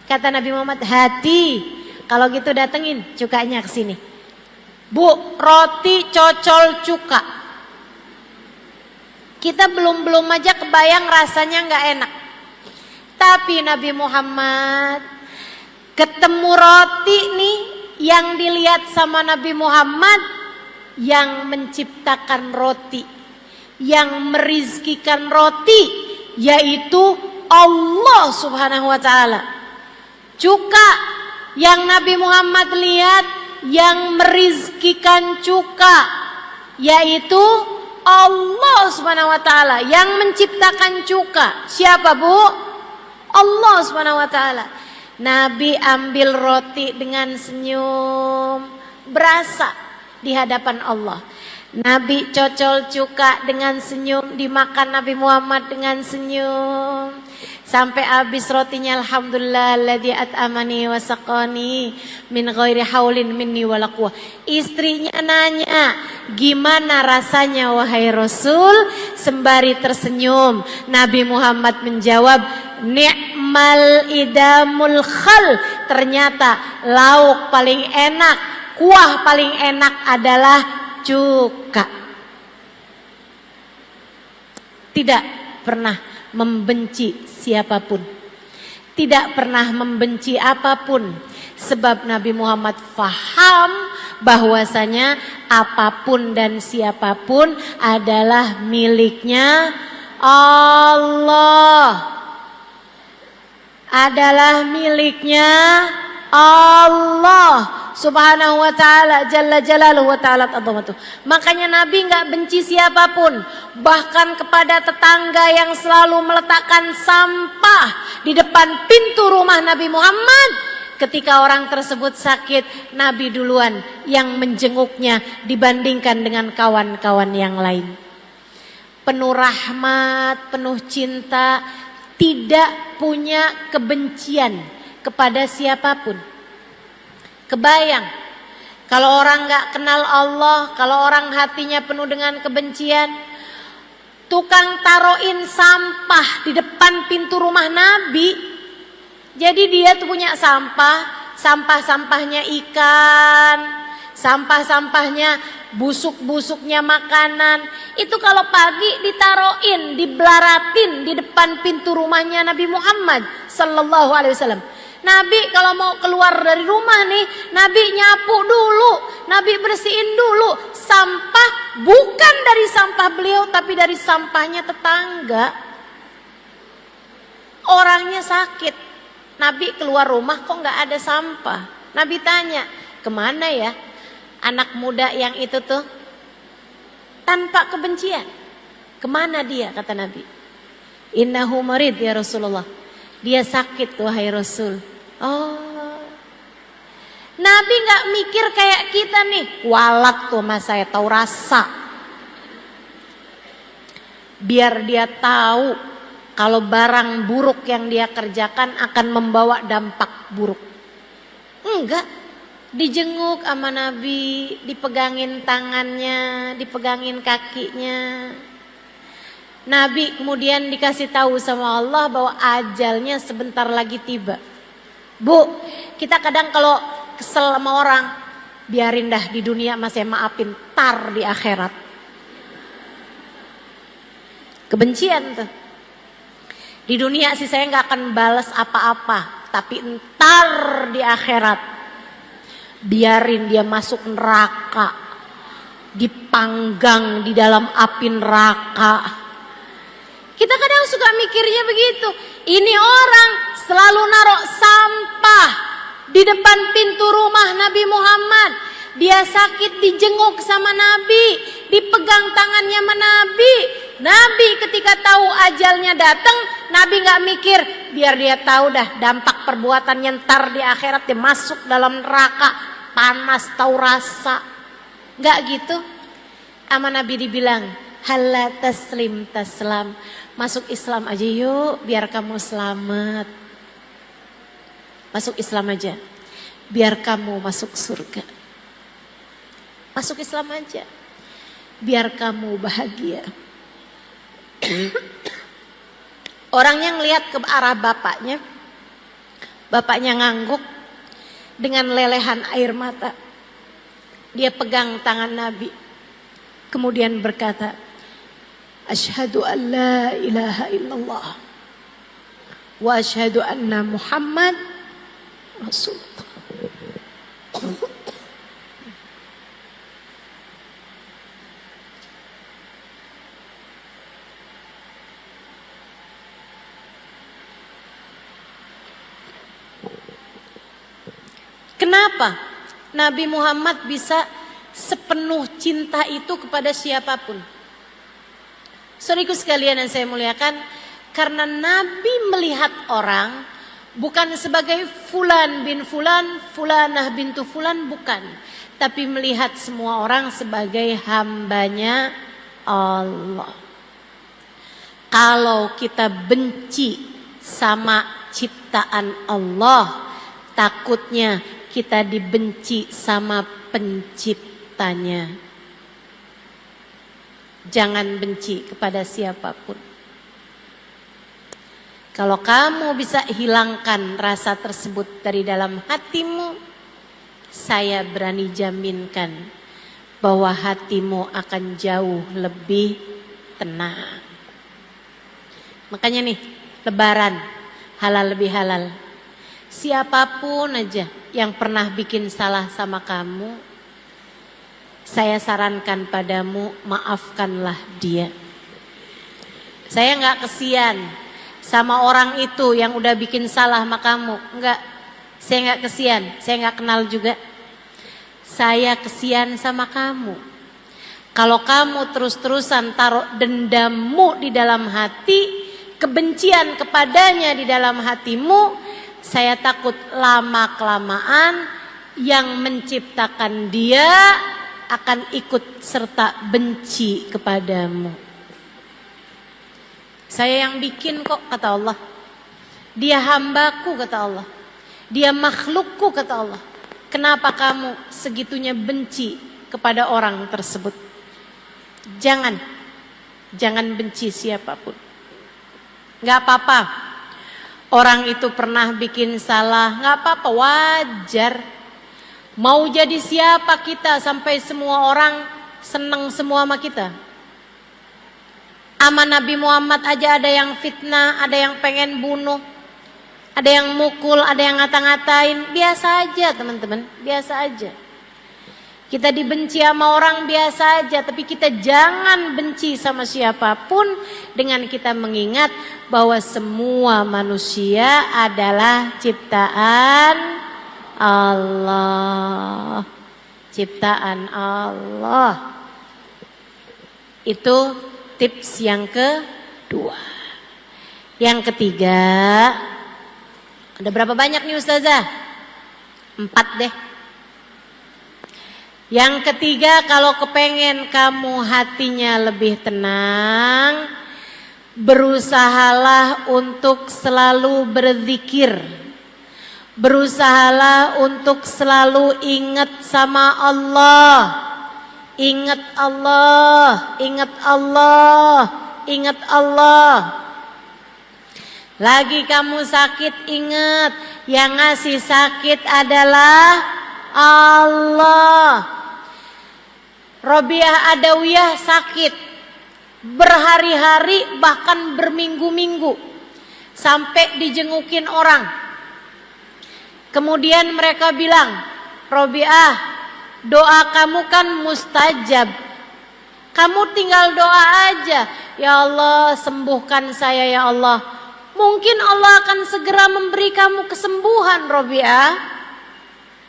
Kata Nabi Muhammad, "Hati, kalau gitu datengin cukanya ke sini." "Bu, roti cocol cuka." Kita belum aja kebayang rasanya nggak enak. Tapi Nabi Muhammad ketemu roti nih yang dilihat sama Nabi Muhammad yang menciptakan roti, yang merizkikan roti, yaitu Allah Subhanahu wa ta'ala. Cuka yang Nabi Muhammad lihat, yang merizkikan cuka, yaitu Allah Subhanahu wa ta'ala. Yang menciptakan cuka siapa, Bu? Allah Subhanahu wa ta'ala. Nabi ambil roti dengan senyum, berasa di hadapan Allah. Nabi cocol cuka dengan senyum, dimakan Nabi Muhammad dengan senyum. Sampai habis rotinya, alhamdulillah alladzi at'amani wa saqani min ghairi haulin minni wala quwwah. Istrinya nanya, "Gimana rasanya wahai Rasul?" Sembari tersenyum, Nabi Muhammad menjawab, "Ni'mal idamul khal." Ternyata lauk paling enak, kuah paling enak adalah cuka. Tidak pernah membenci siapapun, tidak pernah membenci apapun, sebab Nabi Muhammad faham bahwasanya apapun dan siapapun adalah miliknya Allah, adalah miliknya Allah Subhanahu wa ta'ala, jalla jalaluhu wa ta'ala azamatuh. Makanya Nabi enggak benci siapapun, bahkan kepada tetangga yang selalu meletakkan sampah di depan pintu rumah Nabi Muhammad. Ketika orang tersebut sakit, Nabi duluan yang menjenguknya dibandingkan dengan kawan-kawan yang lain. Penuh rahmat, penuh cinta, tidak punya kebencian kepada siapapun. Kebayang kalau orang gak kenal Allah, kalau orang hatinya penuh dengan kebencian, tukang taruhin sampah di depan pintu rumah Nabi. Jadi dia tuh punya sampah, sampah-sampahnya ikan, sampah-sampahnya busuk-busuknya makanan. Itu kalau pagi ditaruhin, dibelaratin di depan pintu rumahnya Nabi Muhammad sallallahu alaihi wasallam. Nabi kalau mau keluar dari rumah nih, Nabi nyapu dulu, Nabi bersihin dulu sampah, bukan dari sampah beliau tapi dari sampahnya tetangga. Orangnya sakit, Nabi keluar rumah kok nggak ada sampah. Nabi tanya, "Kemana ya anak muda yang itu tuh?" Tanpa kebencian. "Kemana dia?" kata Nabi. "Innahu marid ya Rasulullah." Dia sakit wahai Rasul. Oh, Nabi gak mikir kayak kita nih, kualat tuh mas saya tahu rasa. Biar dia tahu kalau barang buruk yang dia kerjakan akan membawa dampak buruk. Enggak, dijenguk sama Nabi, dipegangin tangannya, dipegangin kakinya. Nabi kemudian dikasih tahu sama Allah bahwa ajalnya sebentar lagi tiba. Bu, kita kadang kalau kesel sama orang, biarin dah di dunia masih maafin, tar di akhirat. Kebencian tuh. Di dunia sih saya nggak akan balas apa-apa, tapi entar di akhirat, biarin dia masuk neraka, dipanggang di dalam api neraka. Kita kadang suka mikirnya begitu. Ini orang selalu naruh sampah di depan pintu rumah Nabi Muhammad. Dia sakit dijenguk sama Nabi, dipegang tangannya sama Nabi. Nabi ketika tahu ajalnya datang, Nabi gak mikir, biar dia tahu dah dampak perbuatannya ntar di akhirat dia masuk dalam neraka, panas tahu rasa. Gak gitu. Sama Nabi dibilang, "Halla taslim taslam." Masuk Islam aja yuk, biar kamu selamat. Masuk Islam aja, biar kamu masuk surga. Masuk Islam aja, biar kamu bahagia. Orangnya ngelihat ke arah bapaknya, bapaknya ngangguk dengan lelehan air mata. Dia pegang tangan Nabi, kemudian berkata, "Asyhadu an la ilaha illallah wa asyhadu anna Muhammad Rasulullah." Kenapa Nabi Muhammad bisa sepenuh cinta itu kepada siapapun? Saudaraku sekalian yang saya muliakan, karena Nabi melihat orang bukan sebagai fulan bin fulan, fulanah bintu fulan, bukan. Tapi melihat semua orang sebagai hambanya Allah. Kalau kita benci sama ciptaan Allah, takutnya kita dibenci sama penciptanya. Jangan benci kepada siapapun. Kalau kamu bisa hilangkan rasa tersebut dari dalam hatimu, saya berani jaminkan bahwa hatimu akan jauh lebih tenang. Makanya nih, Lebaran, halal lebih halal. Siapapun aja yang pernah bikin salah sama kamu, saya sarankan padamu, maafkanlah dia. Saya nggak kesian sama orang itu yang udah bikin salah sama kamu. Enggak, saya nggak kesian, saya nggak kenal juga. Saya kesian sama kamu. Kalau kamu terus-terusan taruh dendammu di dalam hati, kebencian kepadanya di dalam hatimu, saya takut lama-kelamaan yang menciptakan dia akan ikut serta benci kepadamu. Saya yang bikin kok, kata Allah. Dia hambaku, kata Allah. Dia makhlukku, kata Allah. Kenapa kamu segitunya benci kepada orang tersebut? Jangan benci siapapun. Gak apa-apa orang itu pernah bikin salah, gak apa-apa, wajar. Mau jadi siapa kita sampai semua orang senang semua sama kita? Sama Nabi Muhammad aja ada yang fitnah, ada yang pengen bunuh, ada yang mukul, ada yang ngata-ngatain. Biasa aja teman-teman, biasa aja. Kita dibenci sama orang biasa aja, tapi kita jangan benci sama siapapun dengan kita mengingat bahwa semua manusia adalah ciptaan Allah. Ciptaan Allah. Itu tips yang kedua. Yang ketiga, ada berapa banyak nih Ustazah? 4 deh. Yang ketiga, kalau kepengen kamu hatinya lebih tenang, berusahalah untuk selalu berzikir. Berusahalah untuk selalu ingat sama Allah. Ingat Allah, ingat Allah, ingat Allah. Lagi kamu sakit, ingat yang ngasih sakit adalah Allah. Robiah Adawiyah sakit berhari-hari bahkan berminggu-minggu sampai dijengukin orang. Kemudian mereka bilang, Robiah, doa kamu kan mustajab. Kamu tinggal doa aja. Ya Allah, sembuhkan saya ya Allah. Mungkin Allah akan segera memberi kamu kesembuhan, Robiah.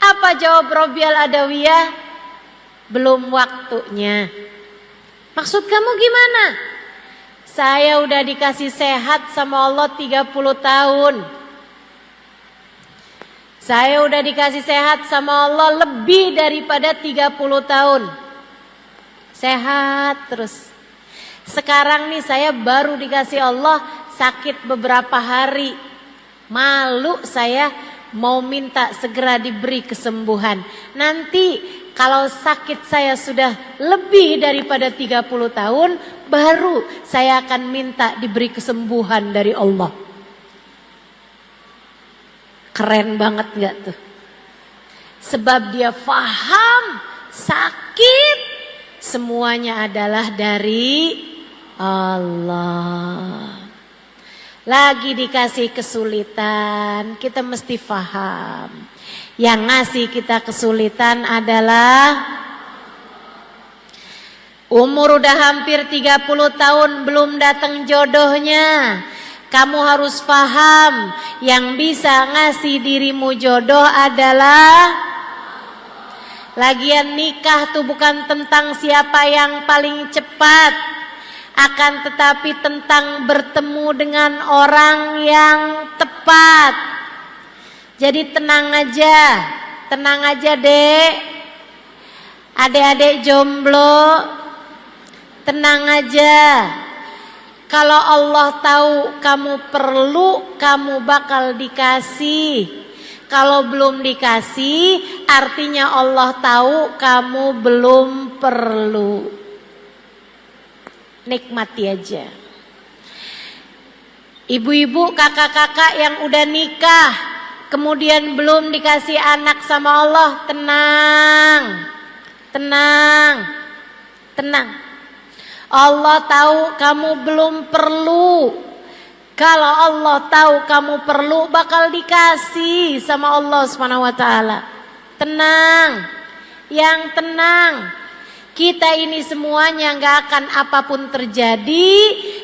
Apa jawab Robiah Adawiyah? Belum waktunya. Maksud kamu gimana? Saya udah dikasih sehat sama Allah 30 tahun. Saya udah dikasih sehat sama Allah lebih daripada 30 tahun. Sehat terus. Sekarang nih saya baru dikasih Allah sakit beberapa hari. Malu saya mau minta segera diberi kesembuhan. Nanti kalau sakit saya sudah lebih daripada 30 tahun, baru saya akan minta diberi kesembuhan dari Allah. Keren banget gak tuh? Sebab dia faham sakit semuanya adalah dari Allah. Lagi dikasih kesulitan, kita mesti faham. Yang ngasih kita kesulitan adalah umur udah hampir 30 tahun belum datang jodohnya. Kamu harus paham, yang bisa ngasih dirimu jodoh adalah Lagian nikah tuh bukan tentang siapa yang paling cepat, akan tetapi tentang bertemu dengan orang yang tepat. Jadi tenang aja dek, adik-adik jomblo, tenang aja. Kalau Allah tahu kamu perlu, kamu bakal dikasih. Kalau belum dikasih, artinya Allah tahu kamu belum perlu. Nikmati aja. Ibu-ibu, kakak-kakak yang udah nikah, kemudian belum dikasih anak sama Allah, tenang. Allah tahu kamu belum perlu. Kalau Allah tahu kamu perlu, bakal dikasih sama Allah SWT. Tenang, yang tenang. Kita ini semuanya gak akan apapun terjadi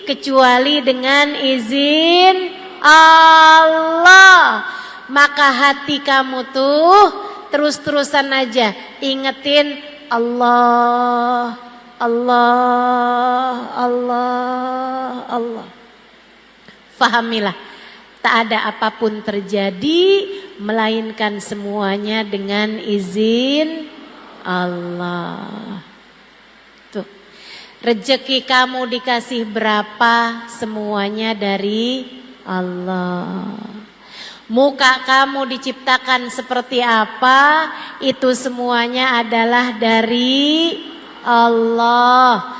kecuali dengan izin Allah. Maka hati kamu tuh terus-terusan aja ingetin Allah, Allah, Allah, Allah. Fahamilah, tak ada apapun terjadi melainkan semuanya dengan izin Allah. Tuh, rezeki kamu dikasih berapa, semuanya dari Allah. Muka kamu diciptakan seperti apa, itu semuanya adalah dari Allah.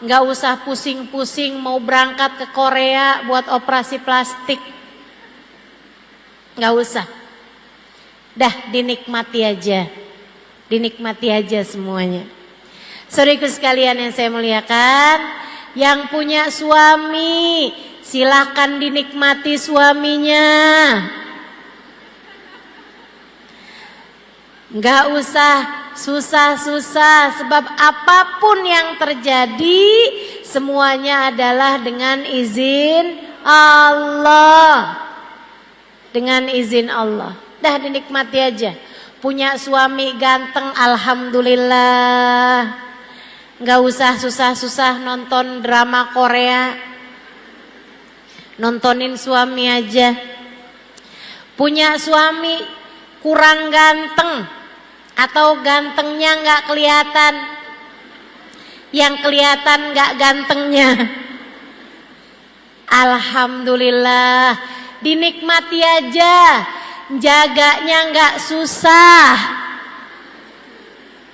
Nggak usah pusing-pusing mau berangkat ke Korea buat operasi plastik. Nggak usah. Dah dinikmati aja. Dinikmati aja semuanya. Saudaraku sekalian yang saya muliakan, yang punya suami, silahkan dinikmati suaminya. Nggak usah susah-susah, sebab apapun yang terjadi semuanya adalah dengan izin Allah. Dengan izin Allah. Dah dinikmati aja. Punya suami ganteng, alhamdulillah. Nggak usah susah-susah nonton drama Korea. Nontonin suami aja. Punya suami kurang ganteng atau gantengnya nggak kelihatan, yang kelihatan nggak gantengnya, alhamdulillah, dinikmati aja, jaganya nggak susah,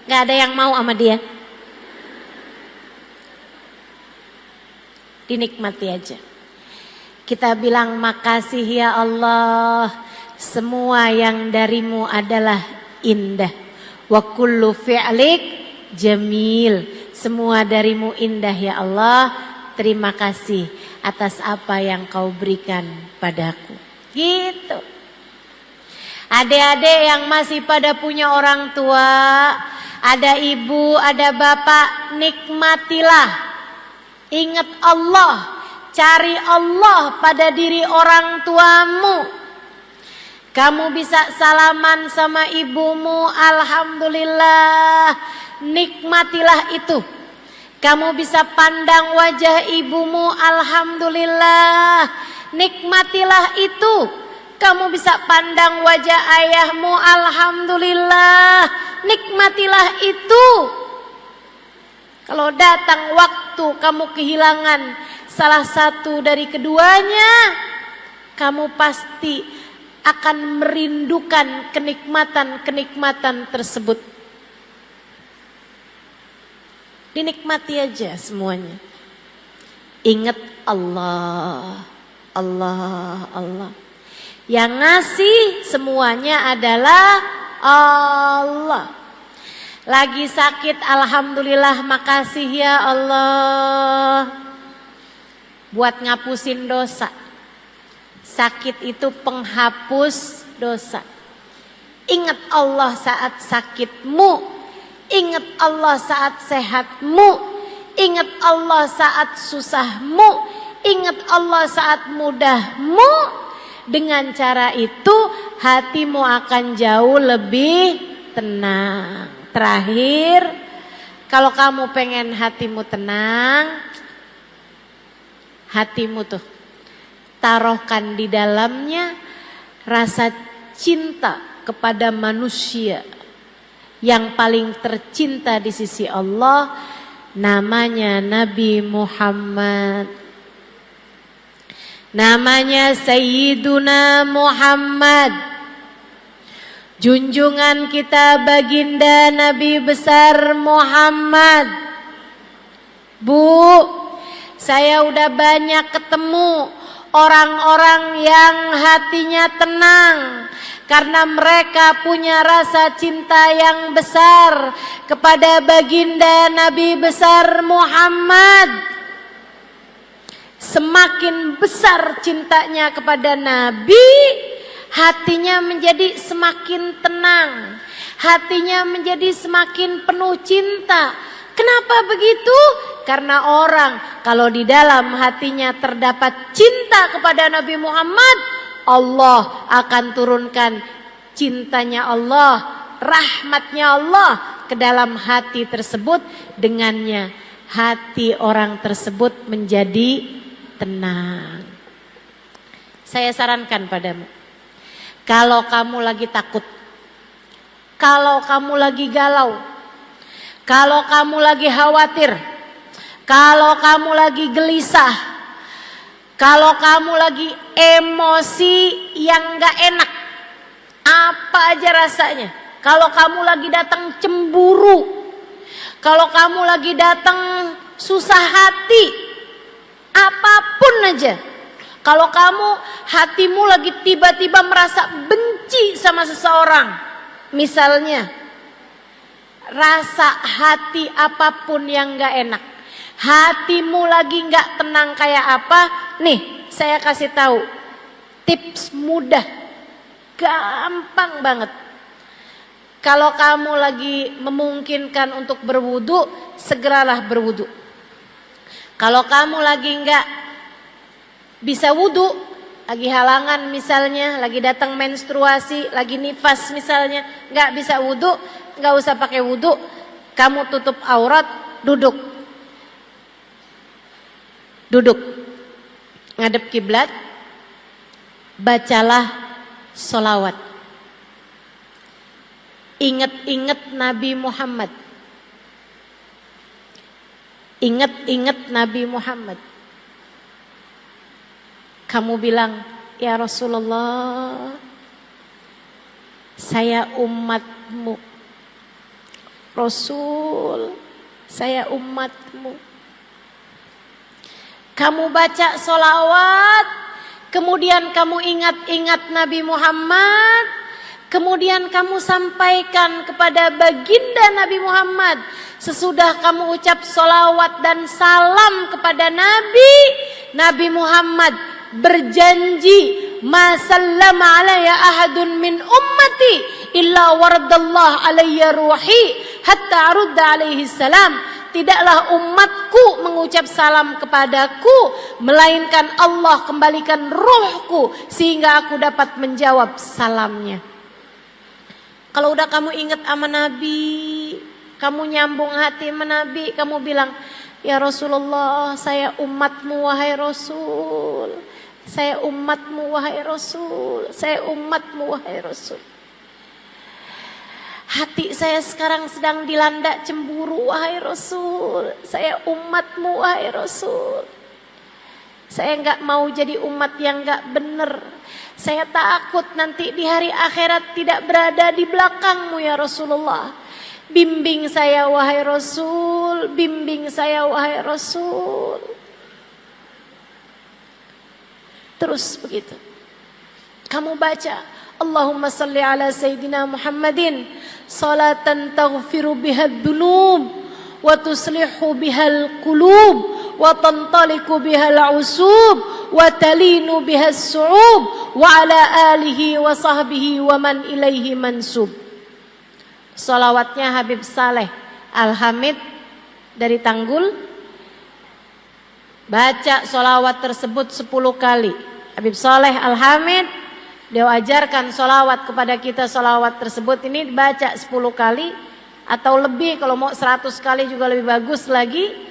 nggak ada yang mau sama dia, dinikmati aja. Kita bilang makasih ya Allah, semua yang darimu adalah indah. Wa kullu fi'lik jamil. Semua darimu indah ya Allah. Terima kasih atas apa yang kau berikan padaku. Gitu. Adik-adik yang masih pada punya orang tua, ada ibu, ada bapak, nikmatilah. Ingat Allah, cari Allah pada diri orang tuamu. Kamu bisa salaman sama ibumu, alhamdulillah, nikmatilah itu. Kamu bisa pandang wajah ibumu, alhamdulillah, nikmatilah itu. Kamu bisa pandang wajah ayahmu, alhamdulillah, nikmatilah itu. Kalau datang waktu kamu kehilangan salah satu dari keduanya, kamu pasti akan merindukan kenikmatan-kenikmatan tersebut. Dinikmati aja semuanya. Ingat Allah, Allah, Allah. Yang ngasih semuanya adalah Allah. Lagi sakit, alhamdulillah, makasih ya Allah. Buat ngapusin dosa. Sakit itu penghapus dosa. Ingat Allah saat sakitmu. Ingat Allah saat sehatmu. Ingat Allah saat susahmu. Ingat Allah saat mudahmu. Dengan cara itu hatimu akan jauh lebih tenang. terakhir, kalau kamu pengen hatimu tenang, hatimu tuh taruhkan di dalamnya rasa cinta kepada manusia yang paling tercinta di sisi Allah, namanya Nabi Muhammad. Namanya Sayyiduna Muhammad. Junjungan kita baginda Nabi besar Muhammad. Bu, saya udah banyak ketemu orang-orang yang hatinya tenang karena mereka punya rasa cinta yang besar kepada baginda Nabi besar Muhammad. Semakin besar cintanya kepada Nabi, hatinya menjadi semakin tenang, hatinya menjadi semakin penuh cinta. Kenapa begitu? Karena orang kalau di dalam hatinya terdapat cinta kepada Nabi Muhammad, Allah akan turunkan cintanya Allah, rahmatnya Allah ke dalam hati tersebut. Dengannya hati orang tersebut menjadi tenang. Saya sarankan padamu, kalau kamu lagi takut, kalau kamu lagi galau, kalau kamu lagi khawatir, kalau kamu lagi gelisah, kalau kamu lagi emosi yang gak enak, apa aja rasanya, kalau kamu lagi datang cemburu, kalau kamu lagi datang susah hati, apapun aja, kalau kamu hatimu lagi tiba-tiba merasa benci sama seseorang, misalnya rasa hati apapun yang gak enak, hatimu lagi gak tenang kayak apa, nih saya kasih tahu tips mudah, gampang banget. Kalau kamu lagi memungkinkan untuk berwudu, segeralah berwudu. Kalau kamu lagi gak bisa wudu, lagi halangan misalnya, lagi datang menstruasi, lagi nifas misalnya, gak bisa wudu, gak usah pakai wudu, kamu tutup aurat, duduk, ngadep kiblat, bacalah sholawat, ingat-ingat Nabi Muhammad, ingat-ingat Nabi Muhammad. Kamu bilang, ya Rasulullah, saya umatmu. Rasul, saya umatmu. Kamu baca sholawat, kemudian kamu ingat-ingat Nabi Muhammad, kemudian kamu sampaikan kepada baginda Nabi Muhammad. Sesudah kamu ucap sholawat dan salam kepada Nabi, Nabi Muhammad berjanji, ma sallama alayya ahadun min ummati illa waradallah alayya ruhi hatta arudda alaihi salam. Tidaklah umatku mengucap salam kepadaku, melainkan Allah kembalikan ruhku sehingga aku dapat menjawab salamnya. Kalau udah kamu ingat sama Nabi, kamu nyambung hati sama Nabi, kamu bilang, ya Rasulullah, saya umatmu wahai Rasul. Saya umatmu wahai Rasul. Saya umatmu wahai Rasul. Hati saya sekarang sedang dilanda cemburu wahai Rasul. Saya umatmu wahai Rasul. Saya enggak mau jadi umat yang enggak benar. Saya takut nanti di hari akhirat tidak berada di belakangmu ya Rasulullah. Bimbing saya wahai Rasul. Bimbing saya wahai Rasul. Terus begitu. Kamu baca, Allahumma salli ala Sayyidina Muhammadin salatan taghfiru bihad dunub wa tuslihu bihal qulub wa tantaliku bihal usub wa talinu bihas su'ub wa ala alihi wa sahbihi wa man ilaihi mansub. Salawatnya Habib Saleh Al-Hamid dari Tanggul. Baca salawat tersebut 10 kali. Habib Saleh Al-Hamid, dia ajarkan salawat kepada kita. Salawat tersebut ini dibaca 10 kali. atau lebih, kalau mau 100 kali juga lebih bagus lagi.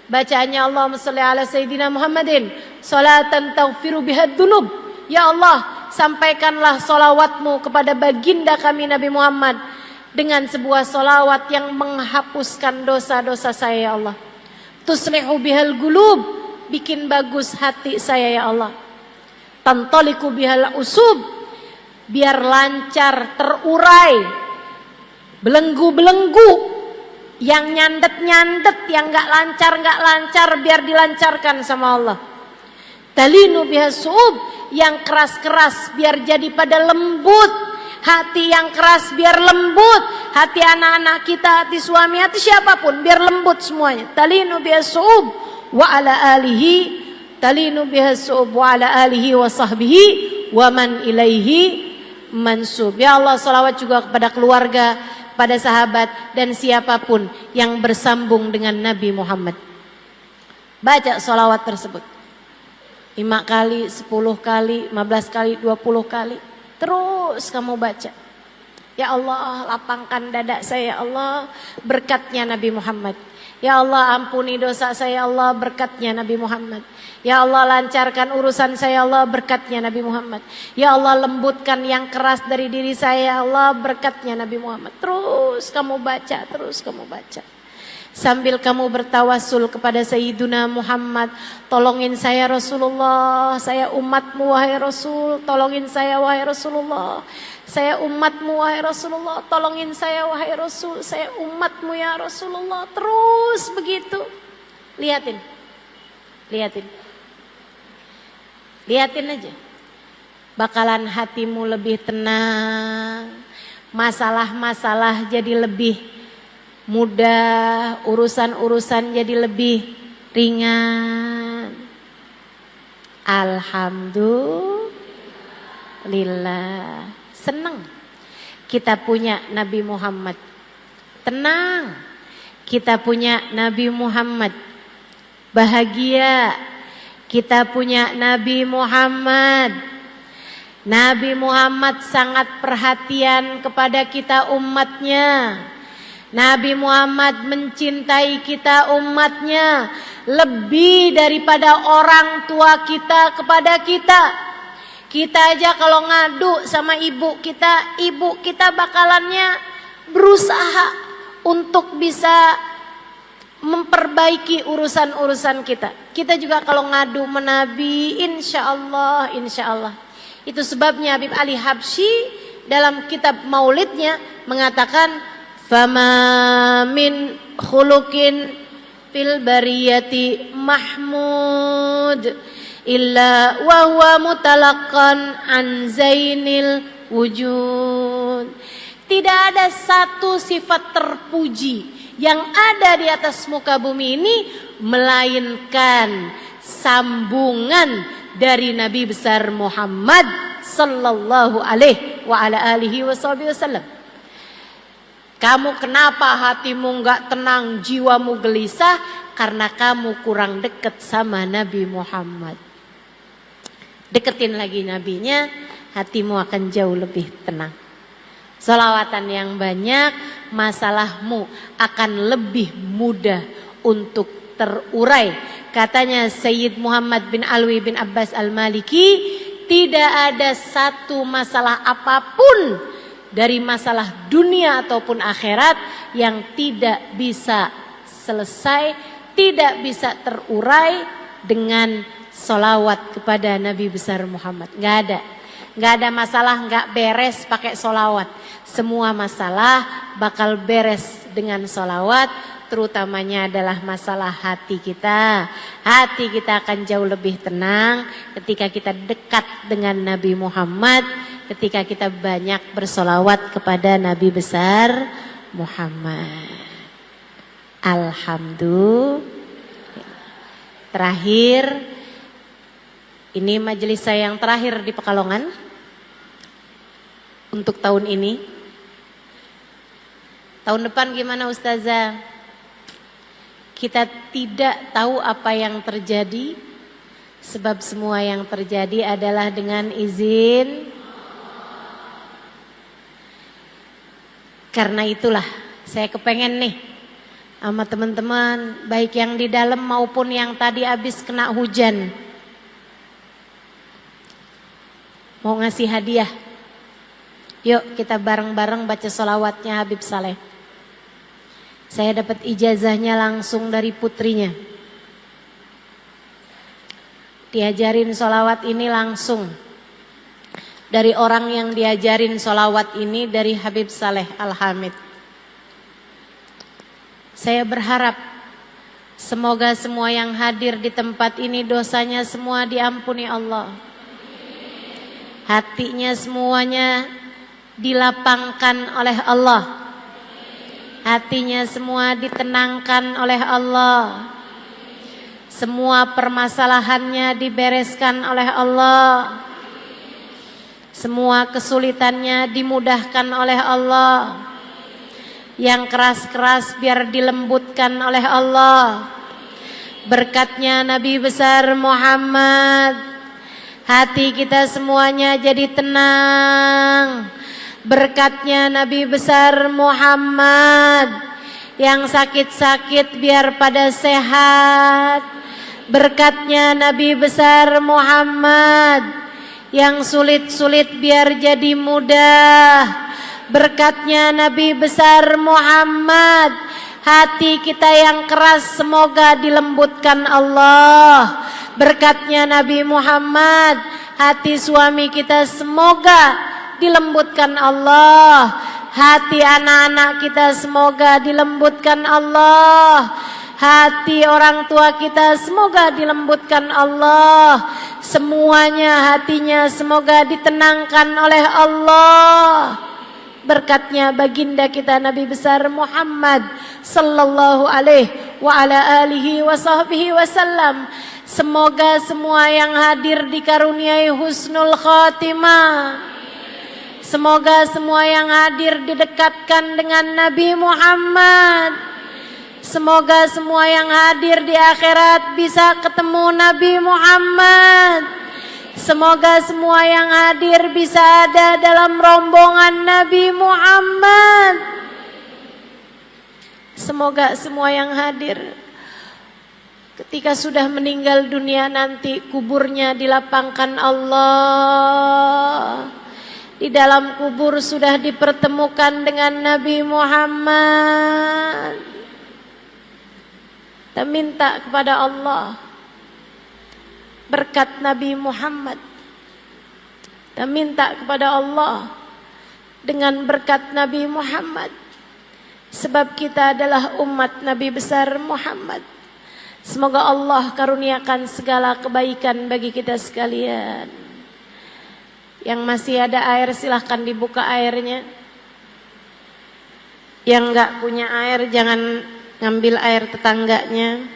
Bacaannya Allahumma sholli ala sayyidina Muhammadin salatan taghfiru bihad dunub. Ya Allah, sampaikanlah solawatmu kepada baginda kami Nabi Muhammad dengan sebuah solawat yang menghapuskan dosa-dosa saya ya Allah. Tuslihu bihal gulub, bikin bagus hati saya ya Allah. Tantaliku bihal usub, biar lancar terurai belenggu-belenggu, yang nyandet-nyandet, yang gak lancar biar dilancarkan sama Allah. Talinu bihasub, yang keras-keras biar jadi pada lembut. Hati yang keras biar lembut. Hati anak-anak kita, hati suami, hati siapapun biar lembut semuanya. Talinu bihasub wa ala alihi, talinu bihasub wa ala alihi wa sahbihi wa man ilaihi mansub. Ya Allah, salawat juga kepada keluarga, pada sahabat dan siapapun yang bersambung dengan Nabi Muhammad. Baca salawat tersebut 5 kali, 10 kali, 15 kali, 20 kali. Terus kamu baca. Ya Allah, lapangkan dada saya ya Allah, berkatnya Nabi Muhammad. Ya Allah, ampuni dosa saya ya Allah, berkatnya Nabi Muhammad. Ya Allah, lancarkan urusan saya ya Allah, berkatnya Nabi Muhammad. Ya Allah, lembutkan yang keras dari diri saya ya Allah, berkatnya Nabi Muhammad. Terus kamu baca, terus kamu baca. Sambil kamu bertawasul kepada Sayyiduna Muhammad. Tolongin saya Rasulullah, saya umatmu wahai Rasul. Tolongin saya wahai Rasulullah, saya umatmu wahai Rasulullah. Tolongin saya wahai Rasul, saya umatmu ya Rasulullah. Terus begitu. Lihatin, lihatin, lihatin aja. Bakalan hatimu lebih tenang. Masalah-masalah jadi lebih mudah, urusan-urusan jadi lebih ringan. Alhamdulillah. Senang kita punya Nabi Muhammad. Tenang kita punya Nabi Muhammad. Bahagia kita punya Nabi Muhammad. Nabi Muhammad sangat perhatian kepada kita umatnya. Nabi Muhammad mencintai kita umatnya lebih daripada orang tua kita kepada kita. Kita aja kalau ngadu sama ibu kita bakalannya berusaha untuk bisa memperbaiki urusan-urusan kita. Kita juga kalau ngadu menabi, insya Allah. Itu sebabnya Habib Ali Habsyi dalam kitab maulidnya mengatakan, fama min khuluqin fil bariyati mahmud illa wa huwa mutalaqqan an zainil wujud. Tidak ada satu sifat terpuji yang ada di atas muka bumi ini melainkan sambungan dari Nabi besar Muhammad sallallahu alaihi wa ala alihi wasallam. Kamu kenapa hatimu enggak tenang, jiwamu gelisah? Karena kamu kurang dekat sama Nabi Muhammad. Deketin lagi nabinya, hatimu akan jauh lebih tenang. Salawatan yang banyak, masalahmu akan lebih mudah untuk terurai. Katanya Sayyid Muhammad bin Alwi bin Abbas Al-Maliki, tidak ada satu masalah apapun dari masalah dunia ataupun akhirat yang tidak bisa selesai, tidak bisa terurai dengan solawat kepada Nabi besar Muhammad. Nggak ada masalah nggak beres pakai solawat. Semua masalah bakal beres dengan solawat, terutamanya adalah masalah hati kita. Hati kita akan jauh lebih tenang ketika kita dekat dengan Nabi Muhammad, ketika kita banyak bersolawat kepada Nabi besar Muhammad. Alhamdulillah. Terakhir, ini majelis saya yang terakhir di Pekalongan untuk tahun ini. Tahun depan gimana Ustazah? Kita tidak tahu apa yang terjadi, sebab semua yang terjadi adalah dengan izin. Karena itulah Saya kepengen nih sama teman-teman, baik yang di dalam maupun yang tadi habis kena hujan, mau ngasih hadiah. Yuk kita bareng-bareng baca sholawatnya Habib Saleh. Saya dapat ijazahnya langsung dari putrinya. Diajarin sholawat ini langsung dari orang yang diajarin sholawat ini, dari Habib Saleh Al-Hamid. Saya berharap semoga semua yang hadir di tempat ini dosanya semua diampuni Allah. Hatinya semuanya dilapangkan oleh Allah. Hatinya semua ditenangkan oleh Allah. Semua permasalahannya dibereskan oleh Allah. Semua kesulitannya dimudahkan oleh Allah. Yang keras-keras biar dilembutkan oleh Allah. Berkatnya Nabi besar Muhammad, hati kita semuanya jadi tenang. Berkatnya Nabi besar Muhammad, yang sakit-sakit biar pada sehat. Berkatnya Nabi besar Muhammad, yang sulit-sulit biar jadi mudah. Berkatnya Nabi besar Muhammad, hati kita yang keras semoga dilembutkan Allah. Berkatnya Nabi Muhammad, hati suami kita semoga dilembutkan Allah. Hati anak-anak kita semoga dilembutkan Allah. Hati orang tua kita semoga dilembutkan Allah. Semuanya hatinya semoga ditenangkan oleh Allah. Berkatnya baginda kita Nabi besar Muhammad sallallahu alaihi wa ala alihi wa sahbihi wasallam. Semoga semua yang hadir dikaruniai husnul khatimah. Semoga semua yang hadir didekatkan dengan Nabi Muhammad. Semoga semua yang hadir di akhirat bisa ketemu Nabi Muhammad. Semoga semua yang hadir bisa ada dalam rombongan Nabi Muhammad. Semoga semua yang hadir ketika sudah meninggal dunia nanti kuburnya dilapangkan Allah. Di dalam kubur sudah dipertemukan dengan Nabi Muhammad. Kita minta kepada Allah berkat Nabi Muhammad. Kita minta kepada Allah dengan berkat Nabi Muhammad. Sebab kita adalah umat Nabi besar Muhammad. Semoga Allah karuniakan segala kebaikan bagi kita sekalian. Yang masih ada air silahkan dibuka airnya. Yang enggak punya air jangan ngambil air tetangganya.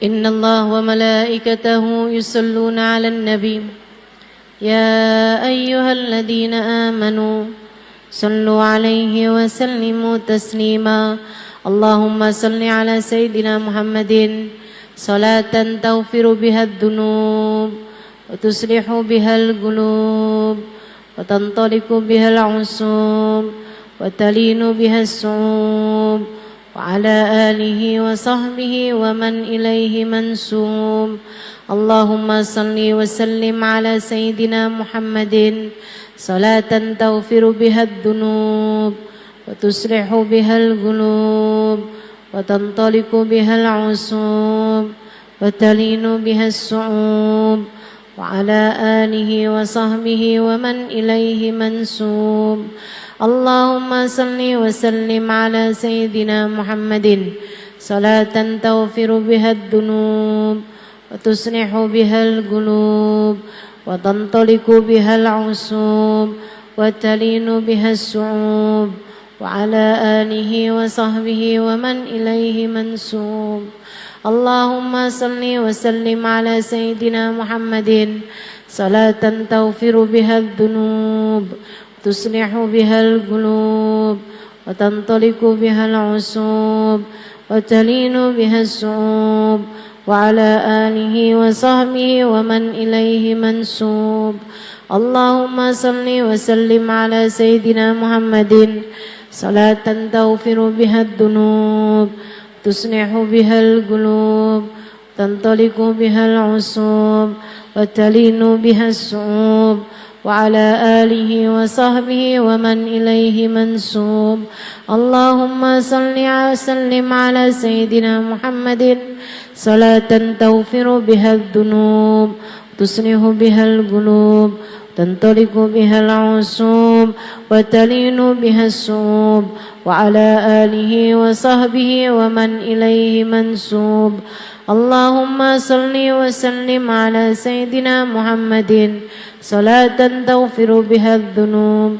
إن الله وملائكته يصلون على النبي يا أيها الذين آمنوا صلوا عليه وسلموا تسليما اللهم صل على سيدنا محمد صلاة تغفر بها الذنوب وتصلح بها القلوب وتنطلق بها العصوب وتلين بها الصعوب وعلى آله وصحبه ومن إليه منسوب اللهم صل وسلم على سيدنا محمد صلاة تغفر بها الذنوب وتصلح بها القلوب وتنطلق بها العصوب وتلين بها الصعوب وعلى آله وصحبه ومن إليه منسوب اللهم صل وسلم على سيدنا محمد صلاة تغفر بها الذنوب وتصلح بها القلوب وتنطلق بها العصوب وتلين بها الصعوب وعلى آله وصحبه ومن إليه منسوب اللهم صل وسلم على سيدنا محمد صلاة تغفر بها الذنوب تصلح بها القلوب وتنطلق بها العصوب وتلين بها الصعوب وعلى آله وصحبه ومن إليه منسوب اللهم صل وسلم على سيدنا محمد صلاة تغفر بها الذنوب تصلح بها القلوب تنطلق بها العصوب وتلين بها الصعوب وعلى آله وصحبه ومن إليه منسوب اللهم صل وسلم على سيدنا محمد صلاة تغفر بها الذنوب تصلح بها القلوب تنطلق بها العصوب وتلين بها الصعوب وعلى آله وصحبه ومن إليه منسوب اللهم صل وسلم على سيدنا محمد صلاة تغفر بها الذنوب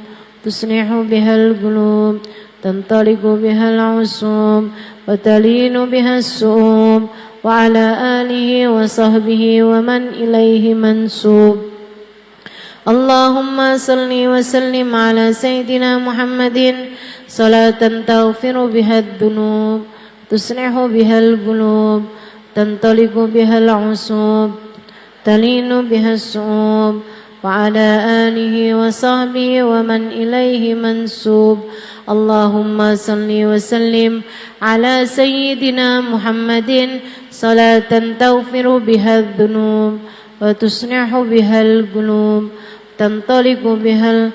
تصلح بها القلوب تنطلق بها العصوب وتلين بها الصعوب وعلى آله وصحبه ومن إليه منسوب اللهم صل وسلم على سيدنا محمد صلاة تغفر بها الذنوب تصلح بها القلوب تنطلق بها العصوب تلين بها الصعوب وعلى آله وصحبه ومن إليه منسوب اللهم صل وسلم على سيدنا محمد صلاة تغفر بها الذنوب وتصلح بها القلوب تنطلق بها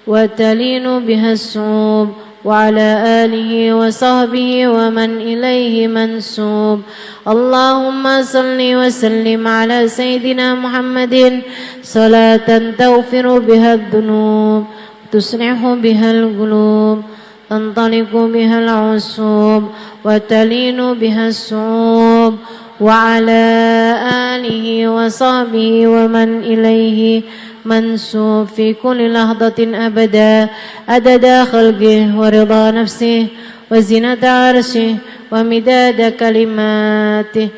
وتلين بها الصعوب وعلى آله وصحبه ومن إليه منسوب اللهم صل وسلم على سيدنا محمد صلاة تغفر بها الذنوب تصلح بها القلوب تنطلق بها العصوب وتلين بها الصعوب وعلى آله وصحبه ومن إليه منسوب في كل لحظة أبدا عدد خلقه ورضا نفسه وزنة عرشه ومداد كلماته